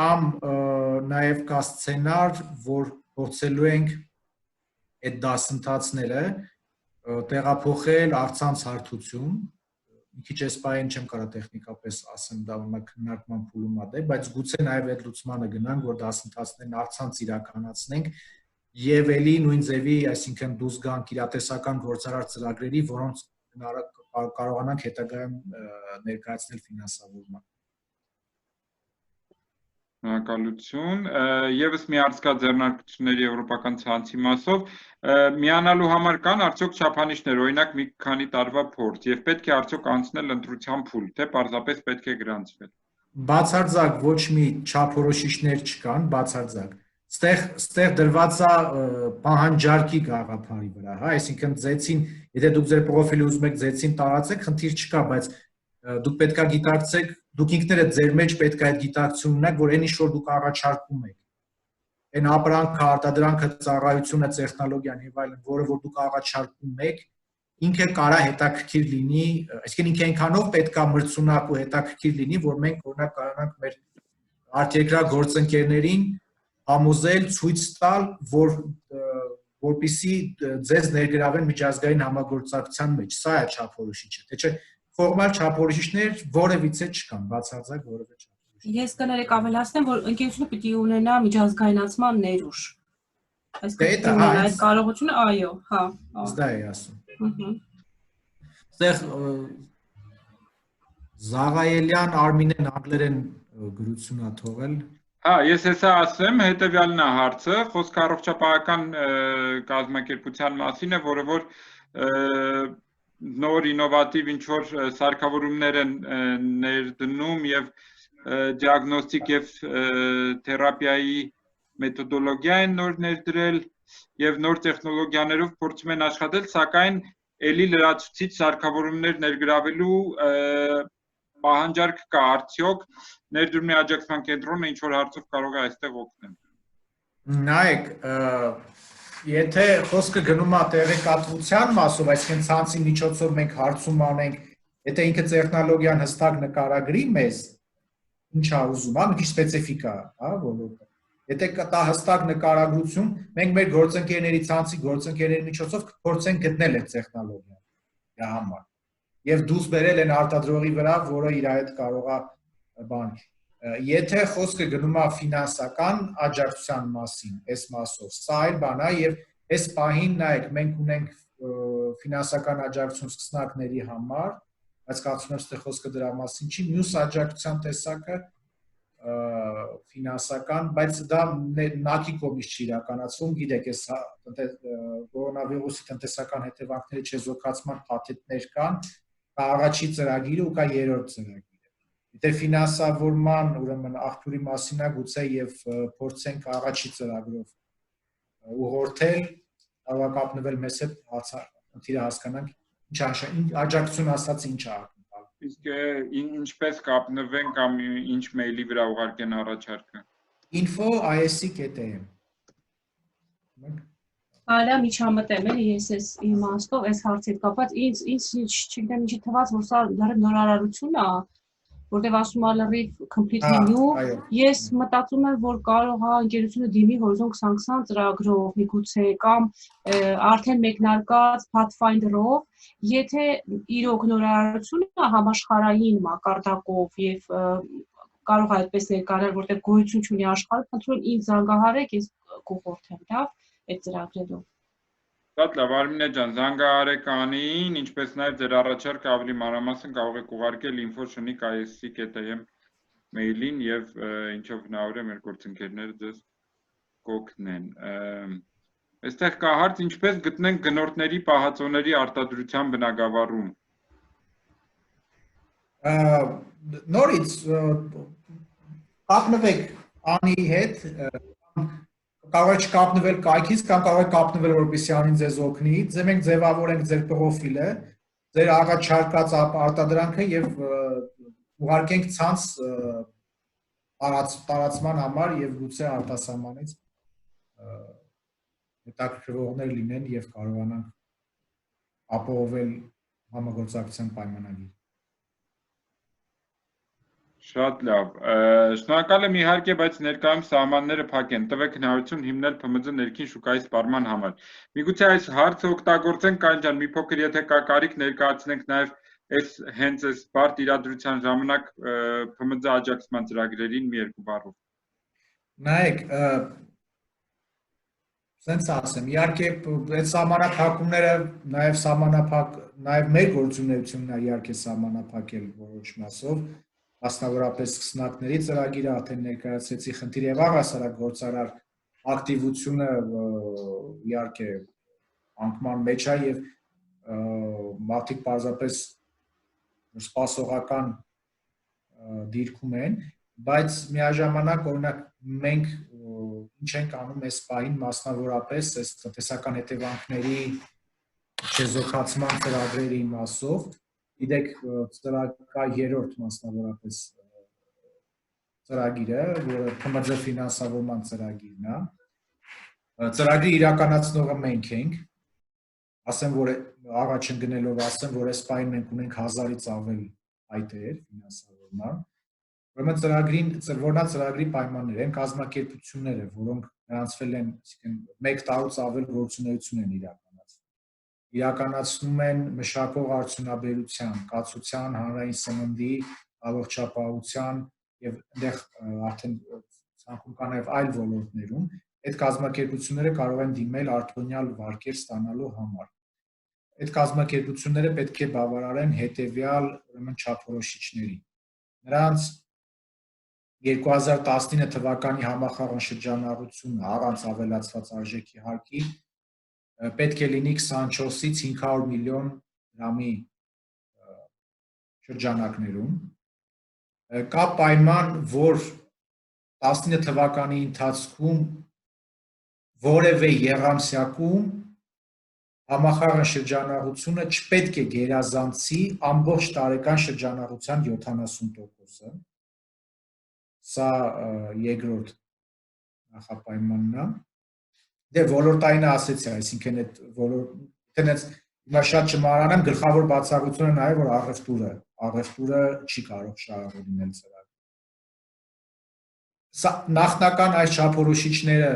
կամ նաեւ կա սցենար, որ փորձելու ենք այդ դասընթացները տեղափոխել առցանց հարթություն, մի քիչ այս բանը չեմ կարող տեխնիկապես ասեմ, դա քննարկման փուլում է, բայց գուցե նաեւ այդ լուծմանը գնանք, որ դասընթացներն առցանց իրականացնենք եւ էլի նույն ձևի, այսինքն դուրս գանք իրատեսական գործարար ծրագրերի, որոնց կարողանանք հետագայում ներկայացնել ֆինանսավորման։ Շնորհակալություն։ Եվս մի հարց կա ձեռնարկությունների եվրոպական ցանցի մասով, միանալու համար կան արդյոք չափանիշներ, օրինակ մի քանի տարվա փորձ, եւ պետք է արդյոք անցնել ընտրության փուլ, թե պարզապես պետք է գրանցվել։ Բացարձակ ոչ մի չափորոշիչներ չկան, բացարձակ։ Ստեղ դրված է պահանջարկի գաղափարի վրա, հա, այսինքն ձեցին, եթե դուք ձեր պրոֆիլը ուզում եք ձեցին տարածեք, խնդիր չկա, բայց դուք պետքա գիտակցեք, դուք ինքներդ ձեր մեջ պետք է այդ գիտակցությունն ունեք, որ այն ինչ որ դուք առաջարկում եք, այն ապրանքը, արտադրանքը, ծառայությունը, տեխնոլոգիան եւ այլն, որը որ դուք առաջարկում եք, ինքը կարա հետաքրքիր լինի, այսինքն ինքը այնքանով պետքա մրցունակ ու հետաքրքիր լինի, որ մենք օրինակ կարողանանք մեր արտերկրյա գործընկերներին համոզել, ցույց տալ, որպեսզի ձեզ ներգրավեն միջազգային համագործակցության մեջ, սա է չափորոշիչը, թե չէ ֆորմալ չափորոշիչներ որևիցե չկան, բացարձակ որևէ չափորոշիչ։ Ես կներեք ավելացնեմ, որ ընկերությունը պիտի ունենա միջազգայնացման ներուժ։ Այսինքն այդ կարողությունը, այո, հա։ Դա է ասում։ Այստեղ Զաղայելյան Արմինեն անգլերեն գրություն է թողել։ Հա, ես հեսա ասեմ, հետևյալն է հարցը, խոսքը առողջապահական կազմակերպության մասին է, որը որ նոր ինովատիվ ինչ-որ սարքավորումներ են ներդնում եւ դիագնոստիկ եւ թերապիայի մեթոդոլոգիա են նոր ներդրել եւ նոր տեխնոլոգիաներով փորձում են աշխատել, սակայն էլի լրացուցիչ սարքավորումներ ներգրավելու պահանջարկ կա, արդյոք ներդրումի աջակցման կենտրոնը ինչ որ հարցով կարող է այստեղ օգնել։ Նայեք, եթե խոսքը գնում է տեղեկատվության մասով, այսինքն ցանցի միջոցով մենք հարցում անենք, եթե ինքը տեխնոլոգիան հստակ նկարագրի մեզ, ինչ է ուզում, մի քիչ սպეციფიკա, հա, ոլորտը։ Եթե կա հստակ նկարագրություն, մենք մեր գործընկերների ցանցի գործընկերների միջոցով կփորձենք գտնել այդ տեխնոլոգիան համար եւ դուրս բերել այն արտադրողի վրա, որը իր հետ կարող է բան։ Եթե խոսքը գնում է ֆինանսական աջակցության մասին, այս մասով, սա այլ բան է եւ այս պահին նայեք, մենք ունենք ֆինանսական աջակցություն սկսնակների համար, բայց կարծում եմ, թե խոսքը դրա մասին չի, մյուս աջակցության տեսակը ֆինանսական, բայց դա ՆԱԿ-ի կողմից չի իրականացվում, գիտեք, այս կորոնավիրուսի տնտեսական հետևանքների չեզոքացման փաթեթներ կան, կա առաջի ծրագիրը ու կա երրորդ ծրագիրը։ Եթե ֆինանսավորման, ուրեմն աղբյուրի մասին է գուցե եւ փորձենք առաջի ծրագրով ուղղորդել, կարող է կապնվել մեզ հետ, ընթիրը հասկանանք, ինչ աջակցություն ասած ինչ է։ Իսկ ինչպես կապնվեն կամ ինչ մեյլի վրա ուղարկեն առաջարկը։ info@is.am Այլա միջամտեմ էլի ես այս իմաստով այս հարցի հետ կապված ինձ չգիտեմ ինչի թվաց որ սա լրիվ նորարարություն է որտեղ ասում է լրիվ completely new ես մտածում եմ որ կարող է ընկերությունը դիմի Horizon 2020 ծրագրով միգուցե կամ արդեն մեկնարկած Pathfinder-ով եթե իրոք նորարարությունը համաշխարհային մակարդակով եւ կարող է այդպես ներկայանալ որտեղ գոյություն ունի աշխարհում խնդրում եմ ինձ զանգահարեք ես կուղղորդեմ լավ այդ ծրագրերով Շատ լավ, Արմինե ջան, զանգահարեք Անիին, ինչպես նաև ձեր առաջարկը ավելի մանրամասն կարող եք ուղարկել info@is.am մեյլին եւ ինչով հնարավոր է մեր գործընկերները ձեզ կօգնեն։ Այստեղ կա հարց, ինչպես գտնենք գնորդների պահածոների արտադրության բնագավառում։ Նորից կապնվեք Անի հետ կարող եք կապնվել կայքից կամ կարող եք կապնվել որպեսզի Անին ձեզ օգնի, մենք ձևավորենք ձեր պրոֆիլը, ձեր առաջարկած արտադրանքը եւ ուղարկենք ցանց տարածման համար եւ գուցե արտասահմանից հետաքրքրվողներ լինեն եւ կարողանանք ապահովել համագործակցության պայմանագիր։ Շատ լավ։ Շնորհակալ եմ իհարկե, բայց ներկայում սահմանները փակ են։ Տվեք հնարավորություն հիմնել ՓՄԶ ներքին շուկայի սպառման համար։ Միգուցե այս հարցը օգտագործենք, Կարեն ջան, մի փոքր եթե կա կարիք ներկայացնենք նաև հենց այս բարդ իրադրության ժամանակ ՓՄԶ աջակցման ծրագրերին մի երկու բառով։ Նայեք, սենց ասեմ, իհարկե այդ սահմանափակումները նաև մեր գործունեությունն է իհարկե սահմանափակել որոշ մասով, մասնավորապես սկսնակների ծրագիրը արդեն ներկայացրեցի, խնդիր եւ առհասարակ գործարար ակտիվությունը իհարկե անկման մեջ է եւ մարդիկ պարզապես սպասողական դիրքում են, բայց միաժամանակ օրինակ մենք ինչ ենք անում այս պահին մասնավորապես այս տնտեսական հետևանքների չեզոքացման ծրագրերի մասով, գիտեք կա երրորդ մասնավորապես ծրագիրը, որը ՓՄԶ ֆինանսավորման ծրագիրն է, ծրագրի իրականացնողը մենք ենք, ասեմ որ առաջ ընկնելով ասեմ, որ այս պահին մենք ունենք 1000-ից ավել հայտեր ֆինանսավորման, ուրեմն ծրագրի պայմաններ են կազմակերպությունները, որոնք նրանցվել են, այսինքն 1 տարուց ավել գործունեություն են իրականացնում են մշակող արդյունաբերության, կացության, հանրային սննդի, առողջապահության եւ այնտեղ արդեն ցանկում կա նաեւ այլ ոլորտներում, այդ կազմակերպությունները կարող են դիմել արտոնյալ վարկեր ստանալու համար։ Այդ կազմակերպությունները պետք է բավարարեն հետեւյալ ուրեմն չափորոշիչների։ Նրանց 2019 թվականի համախառն շրջանառությունը առանց ավելացված արժեքի հարկի պետք է լինի 24-ից 500 միլիոն դրամի շրջանակներում։ Կա պայման, որ 19 թվականի ընթացքում որևէ եռամսյակում համախառն շրջանառությունը չպետք է գերազանցի ամբողջ տարեկան շրջանառության 70%-ը։ Սա երկրորդ նախապայմանն է։ Դե ոլորտային ասեցի, այսինքն այդ ոլորտից հիմա շատ չմահարանամ, գլխավոր բացառությունը նա է, որ առևտուրը չի կարող շահառու լինել ծրագրը։ Սա նախնական այս չափորոշիչները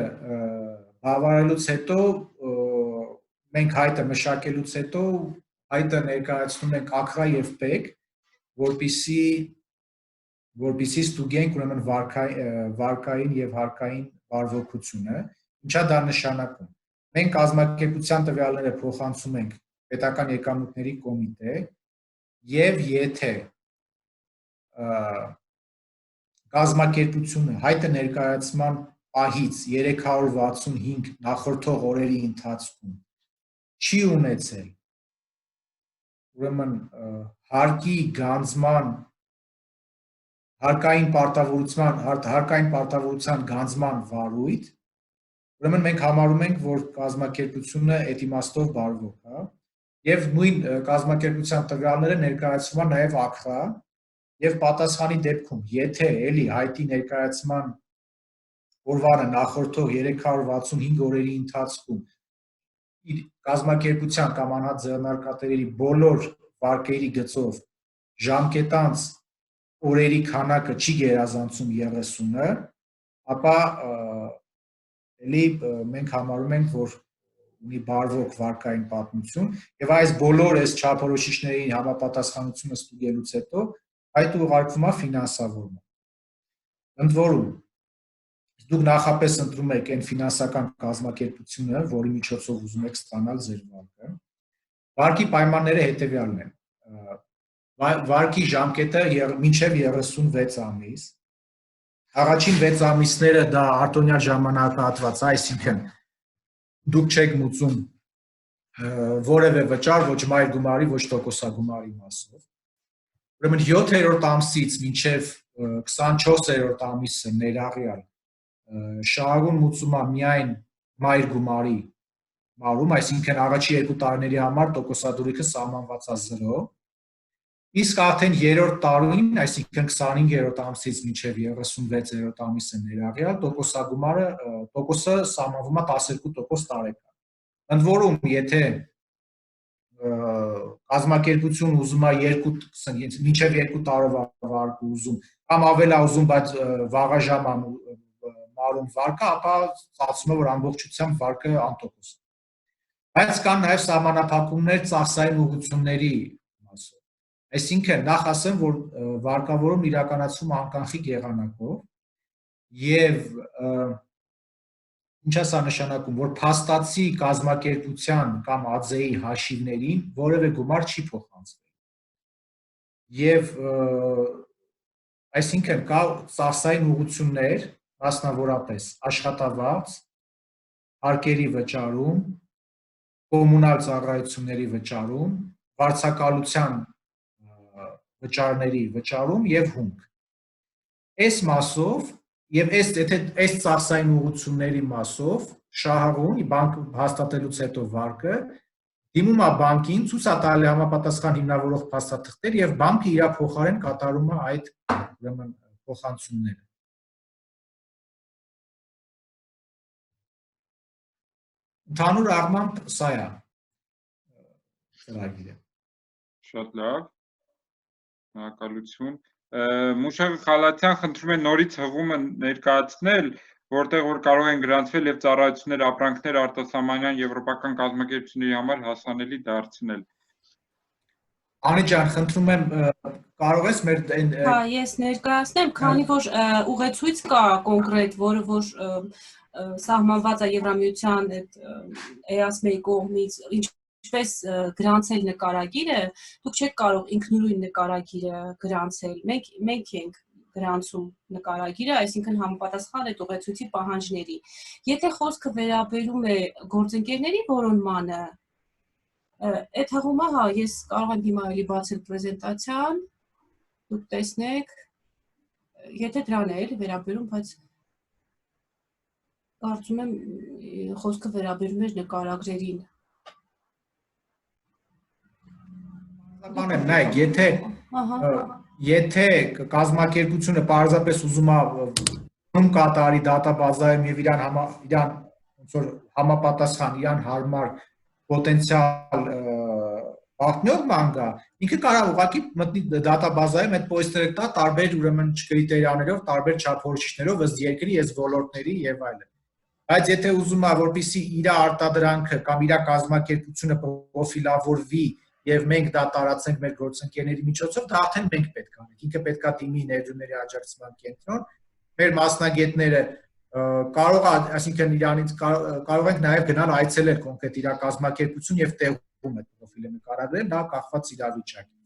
բավարարելուց հետո մենք հայտը մշակելուց հետո հայտը ներկայացնում ենք ակրա եւ պեկ, որպեսզի ստուգենք ուրեմն վարկային եւ հարկային բարվոքությունը, ինչա դա նշանակում։ Մենք կազմակերպության տվյալները փոխանցում ենք պետական եկամուտների կոմիտե եւ եթե կազմակերպությունը հայտը ներկայացման պահից 365 նախորդող օրերի ընթացքում չի ունեցել ուրեմն հարկի գանձման հարկային պարտավորության գանձման վարույթ, ուրեմն մենք համարում ենք, որ կազմակերպությունը այդ իմաստով բարվոք է, եւ նույն կազմակերպության տվյալները ներկայացվում են նաեւ ակրա եւ պատասխանի դեպքում, եթե էլի հայտի ներկայացման օրվանը նախորդող 365 օրերի ընթացքում կազմակերպության կամ անհատ ձեռնարկատերերի բոլոր վարկերի գծով ժամկետանց օրերի քանակը չի գերազանցում 30-ը, ապա էլի մենք համարում ենք, որ ունի բարվոք վարկային պատմություն եւ այս բոլոր այս չափորոշիչների համապատասխանությունը ստուգելուց հետո այդ ուղարկվում է ֆինանսավորման։ Ընդ որում դուք նախապես ընտրում եք այն ֆինանսական կազմակերպությունը, որի միջոցով ուզում եք ստանալ ձեր վարկը։ Վարկի պայմանները հետեւյալն են։ Վարկի ժամկետը մինչև 36 ամիս։ Առաջին 6 ամիսները դա արտոնյալ ժամանակահատված, այսինքն դուք չեք մուծում որևէ վճար, ոչ մայր գումարի, ոչ տոկոսագումարի մասով։ Ուրեմն 7-րդ ամսից մինչև 24-րդ ամիսը ներառյալ շահագուն մուծումը միայն մայր գումարի մարում, այսինքն առաջի 2 տարիների համար տոկոսադրույքը սահմանված է 0, իսկ արդեն 3-րդ տարին, այսինքն 25-րդ ամսից մինչև 36-րդ ամիսը ներառյալ տոկոսը սահմանվում է 12% տարեկան։ Ընդ որում, եթե կազմակերպություն ուզում է 2 մինչև 2 տարվա վարկ ուզում կամ ավելա ուզում, բայց վաղաժամ մարում վարկը, ապա ստացվում է, որ ամբողջությամբ վարկը անտոկոս է։ Բայց կան նաև սահմանափակումներ ծախսային ուղղությունների մասով։ Այսինքն, նախ ասեմ, որ վարկավորումն իրականացվում է անկանխիկ եղանակով եւ ինչ է սա նշանակում, որ փաստացի կազմակերպության կամ ԱԾ-ի հաշիվներին որևէ գումար չի փոխանցվել։ Եվ այսինքն կա ծախսային ուղղություններ, մասնավորապես աշխատավարձ, հարկերի վճարում, կոմունալ ծառայությունների վճարում, վարձակալության վճարների վճարում եւ հումք։ Այս մասով եւ եթե ծախսային ուղղությունների մասով շահառուն բանկ հաստատելուց հետո վարկը դիմում է բանկին, ցույց է տալի համապատասխան հիմնավորող փաստաթղթեր եւ բանկը իր փոխարեն կատարում է այդ ուրեմն փոխանցումները։ Ընդհանուր առմամբ սա է ծրագիրը։ Շատ լավ։ Շնորհակալություն։ Մուշեղ Խալաթյան խնդրում է նորից հղումը ներկայացնել, որտեղ որ կարող են գրանցվել եւ ծառայություններ ապրանքներ արտասահմանյան եվրոպական կազմակերպությունների համար հասանելի դարձնել։ Անի ջան, խնդրում եմ, կարող ես մեր Հա, ես ներկայացնեմ, քանի որ ուղեցույց կա կոնկրետ, որը որ սահմանված է Եվրամիության այդ EASM-ի կողմից, ինչպես գրանցել նկարագիրը, դուք չեք կարող ինքնուրույն նկարագիրը գրանցել։ Մենք ենք գրանցում նկարագիրը, այսինքն համապատասխան այդ ուղեցույցի պահանջների։ Եթե խոսքը վերաբերում է գործընկերների որոնմանը, այդ հղումը, հա, ես կարող եմ հիմա էլի բացել պրեզենտացիան, դուք տեսնեք, եթե դրան է էլի վերաբերում, բայց կարծում եմ խոսքը վերաբերում էր նկարագրերին։ Բանեմ, նայեք, եթե կազմակերպությունը պարզապես ուզում է կատարի դատաբազայում եւ իրան ոնց որ համապատասխան իրան հարմար պոտենցիալ պարտներ ման գա, ինքը կարող ուղղակի մտնի դատաբազայում այդ պոյստերը տա տարբեր ուրեմն կրիտերիաներով, տարբեր չափորոշիչներով ըստ երկրի, ըստ ոլորտների եւ այլն։ Բայց եթե ուզում է, որպեսզի իր արտադրանքը կամ իր կազմակերպությունը պրոֆիլավորվի եւ մենք դա տարածենք մեր գործընկերների միջոցով, դա արդեն մենք պետք է անենք։ Ինքը պետք է դիմի ներդրումների աջակցման կենտրոն, մեր մասնագետները կարող է, այսինքն իրանից կարող ենք նաեւ գնալ այցելել կոնկրետ իր կազմակերպություն եւ տեղում այդ պրոֆիլը նկարագրել, դա կախված իրավիճակից։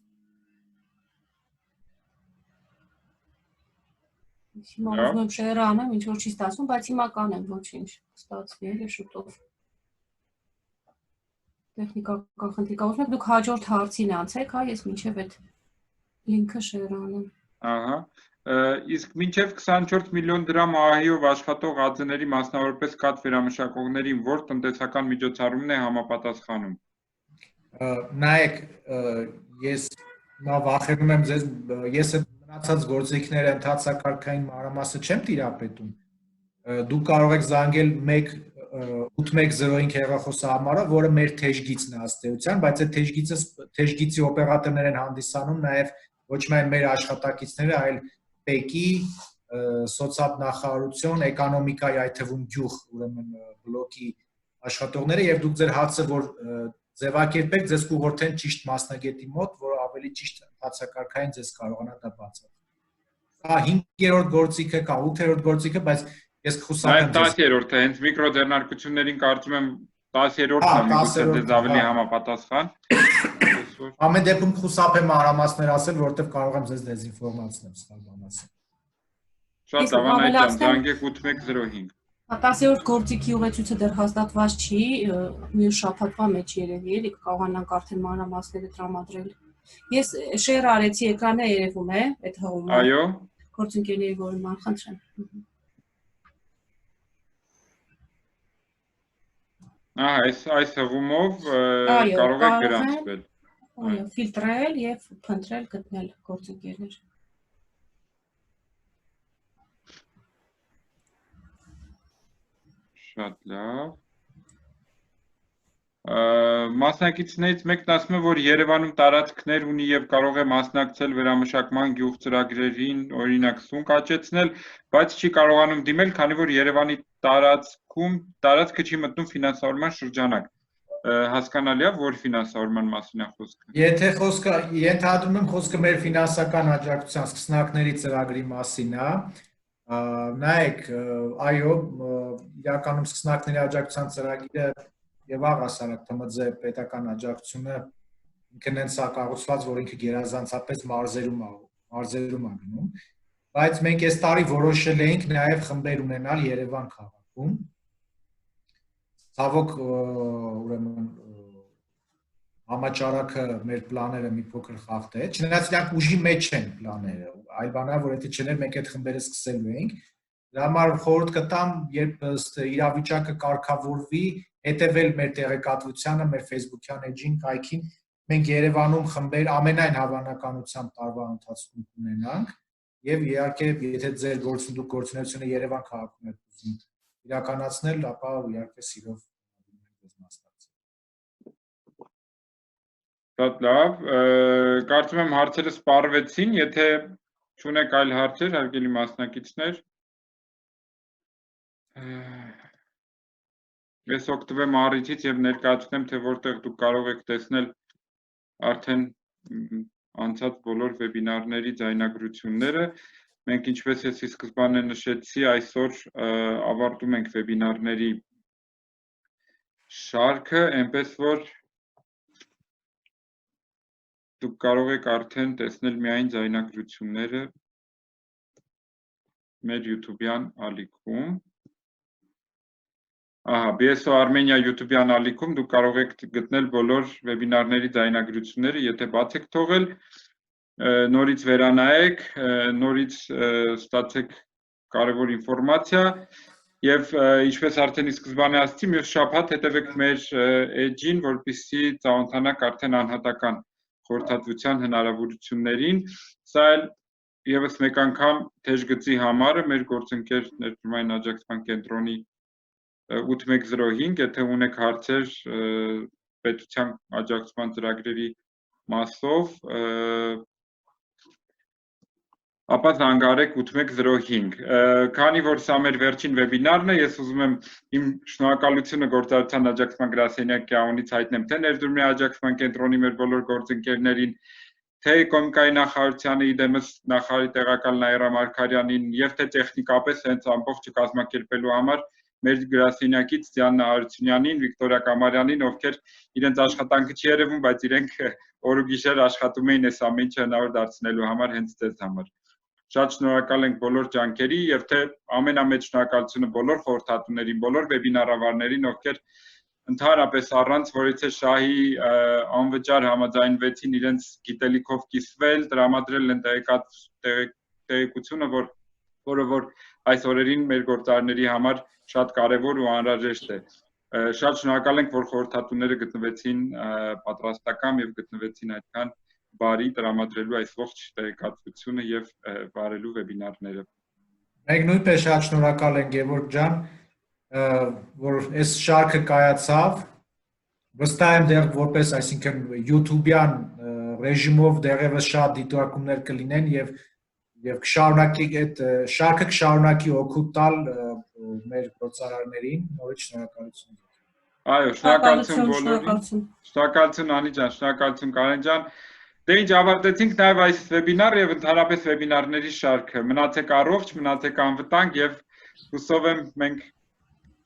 Հիմա ուզում եմ շեյր անեմ, ինչ որ չի ստացվում, բայց հիմա կանեմ, ոչինչ, ստացվի էլի շուտով։ Տեխնիկական խնդիր կա, ուզում եք դուք հաջորդ հարցին անցեք, հա, ես մինչև այդ լինքը շեյր անեմ։ Ահա։ Իսկ մինչև 24 միլիոն դրամ ԱՀԻ-ով աշխատող ԱԾ-ների, մասնավորապես կաթ վերամշակողներին, որ տնտեսական միջոցառումն է համապատասխանում։ Նայեք, ես վախենում եմ ձեզ, ես մնացած գործիքները ընդհանցակարգային մանրամասը չեմ տիրապետում։ Դուք կարող եք զանգել 1-810 հեռախոսահամարը, որը մեր թեժգիծն է ըստ էության, բայց այդ թեժգիծի օպերատորներ են հանդիսանում նաև ոչ միայն մեր աշխատակիցները, այլ ՊԵԿ-ի, սոցիալ էկոնոմիկայի, այդ թվում գյուղ, ուրեմն բլոկի աշխատողները, եւ դուք ձեր հարցը որ ձևակերպեք, ձեզ կուղղորդեն ճիշտ մասնագետի մոտ, որ ավելի ճիշտ ընդհանցակարգային ձեզ կարողանա դա բացատրել։ Կա 5-րդ գործիքը, կա 8-րդ գործիքը, բայց ես կխուսափեմ ձեզ։ 10-րդը, հենց միկրոձեռնարկություններին կարծում եմ 10-րդն է, միգուցե ձեզ ավելի համապատասխան։ Ամեն դեպքում կխուսափեմ մանրամասներ ասել, որովհետև կարող եմ ձեզ դեզինֆորմացնել սխալ բան ասել։ Շատ լավ, Անահիտ, զանգեք 8105։ 10-րդ գործիքի ուղեցույցը դեռ հաստատված չի, մյուս շաբաթվա մեջ երևի էլի կարողանանք արդեն մանրամասները տրամադրել։ Ես շեյր արեցի, էկրանը երևում է այդ հղումը։ Այո։ Գործընկերների որոնման, խնդրեմ։ Այս հղումով կարող եք գրանցվել։ Այո, ֆիլտրել եւ փնտրել, գտնել գործընկերներ։ Շատ լավ։ Մասնակիցներից մեկն ասում է, որ Երևանում տարածքներ ունի եւ կարող է մասնակցել վերամշակման գյուղ ծրագրերին, օրինակ սունկ աճեցնել, բայց չի կարողանում դիմել, քանի որ Երևանի տարածքը չի մտնում ֆինանսավորման շրջանակ։ Հասկանալի է, որ ֆինանսավորման մասին է խոսքը։ Եթե խոսքը ենթադրում եմ խոսքը մեր ֆինանսական աջակցության սկսնակների ծրագրի մասին է, նայեք, այո, իրականում սկսնակների աջակցության ծրագիրը եւ աղասարակ ԹՄՁ պետական աջակցությունը ինքն են սա կառուցված, որ ինքը գերազանցապես մարզերում է գնում, բայց մենք այս տարի որոշել էինք նաեւ խմբեր ունենալ Երևան քաղաքում։ Ցավոք, ուրեմն համաճարակը մեր պլաները մի փոքր խախտեց, չնայած դրանք ուժի մեջ են պլաները, այլ բան է, որ եթե չէներ մենք այդ խմբերը սկսելու էինք, դրա համար խորհուրդ կտամ, երբ իրավիճակը կարգավորվի, հետևել մեր տեղեկատվությանը, մեր Facebook-յան էջին, կայքին, մենք Երևանում խմբեր ամենայն հավանականությամբ տարվա ընթացքում կունենանք, եւ իհարկե, եթե ձեր գործունեությունը Երևան քաղաքում եք ուզում իրականացնել, ապա իհարկե սիրով մասնակցել։ Շատ լավ, կարծում եմ հարցերը սպառվեցին, եթե չունեք այլ հարցեր, հարգելի մասնակիցներ, ես օգտվեմ առիթից եւ ներկայացնեմ, թե որտեղ դուք կարող եք տեսնել արդեն անցած բոլոր վեբինարների ձայնագրությունները։ Մենք ինչպես ես ի սկզբանե նշեցի, այսօր ավարտում ենք վեբինարների շարքը, այնպես որ դուք կարող եք արդեն տեսնել միայն ձայնագրությունները մեր YouTube-յան ալիքում։ Ահա, BSO Armenia YouTube-յան ալիքում դուք կարող եք գտնել բոլոր վեբինարների ձայնագրությունները, եթե բաց եք թողել, նորից վերանայեք, նորից ստացեք կարևոր ինֆորմացիա եւ ինչպես արդեն ի սկզբանե ասացի, մյուս շաբաթ հետևեք մեր էջին, որպեսզի ծանոթանաք արդեն անհատական խորհրդատվության հնարավորություններին։ Սա եւս մեկ անգամ թեժգծի համարը մեր գործընկեր ներդրումային աջակցության կենտրոնի 8105, եթե ունեք հարցեր պետության աջակցման ծրագրերի մասով, ապա զանգարեք 8105։ Քանի որ սա մեր վերջին վեբինարն է, ես ուզում եմ իմ շնորհակալությունը գործարարության աջակցման գրասենյակի անունից հայտնեմ թե ներդրումի աջակցման կենտրոնի մեր բոլոր գործընկերներին, թե Էկոնոմիկայի նախարարությանը, իդեմս նախարարի տեղակալ Նաիրա Մարգարյանին եւ թե տեխնիկապես հենց ամբողջը կազմակերպելու համար մեր գրասենյակից Դիանա Հարությունյանին, Վիկտորիա Կամարյանին, ովքեր իրենց աշխատանքը չի երևում, բայց իրենք օր ու գիշեր աշխատում էին այս ամեն ինչը հնարավոր դարձնելու համար հենց ձեզ համար։ Շատ շնորհակալ ենք բոլոր ջանքերի եւ թե ամենամեծ շնորհակալությունը բոլոր խորհրդատուներին, բոլոր վեբինարավարներին, ովքեր ընդհանրապես առանց որևէ շահի անվճար համաձայնվեցին իրենց գիտելիքով կիսվել, տրամադրել են տեղեկությունը, որը այս օրերին մեր գործարարների համար շատ կարևոր ու անհրաժեշտ է։ Շատ շնորհակալ ենք, որ խորհրդատուները գտնվեցին պատրաստական եւ գտնվեցին այդքան բարի տրամադրելու այս ողջ տեղեկատվությունը եւ բարելու վեբինարները։ Մենք նույնպես շատ շնորհակալ ենք Գևորգ ջան, որ այս շարքը կայացավ։ Վստահ եմ դեռ որպես, այսինքն YouTube-յան ռեժիմով դեռևս շատ դիտարկումներ կլինեն եւ կշարունակի այդ շարքը կշարունակի օգուտ տալ մեր գործարարներին, նորից շնորհակալություն։ Այո, շնորհակալություն բոլորին։ Շնորհակալություն Անի ջան, շնորհակալություն Կարեն ջան։ Դե ինչ ավարտեցինք նաև այս վեբինարը եւ ընդհանրապես վեբինարների շարքը։ Մնացեք առողջ, մնացեք անվտանգ եւ հուսով եմ մենք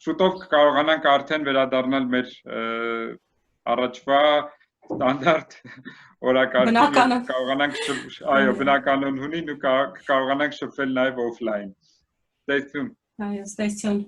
շուտով կկարողանանք արդեն վերադառնալ մեր առաջվա ստանդարտ օրակարգին, կարողանանք այո, բնականon ունին ու կարողանանք շփվել նաև օֆլայն։ Ստեսություն։ Այո, ստեսություն։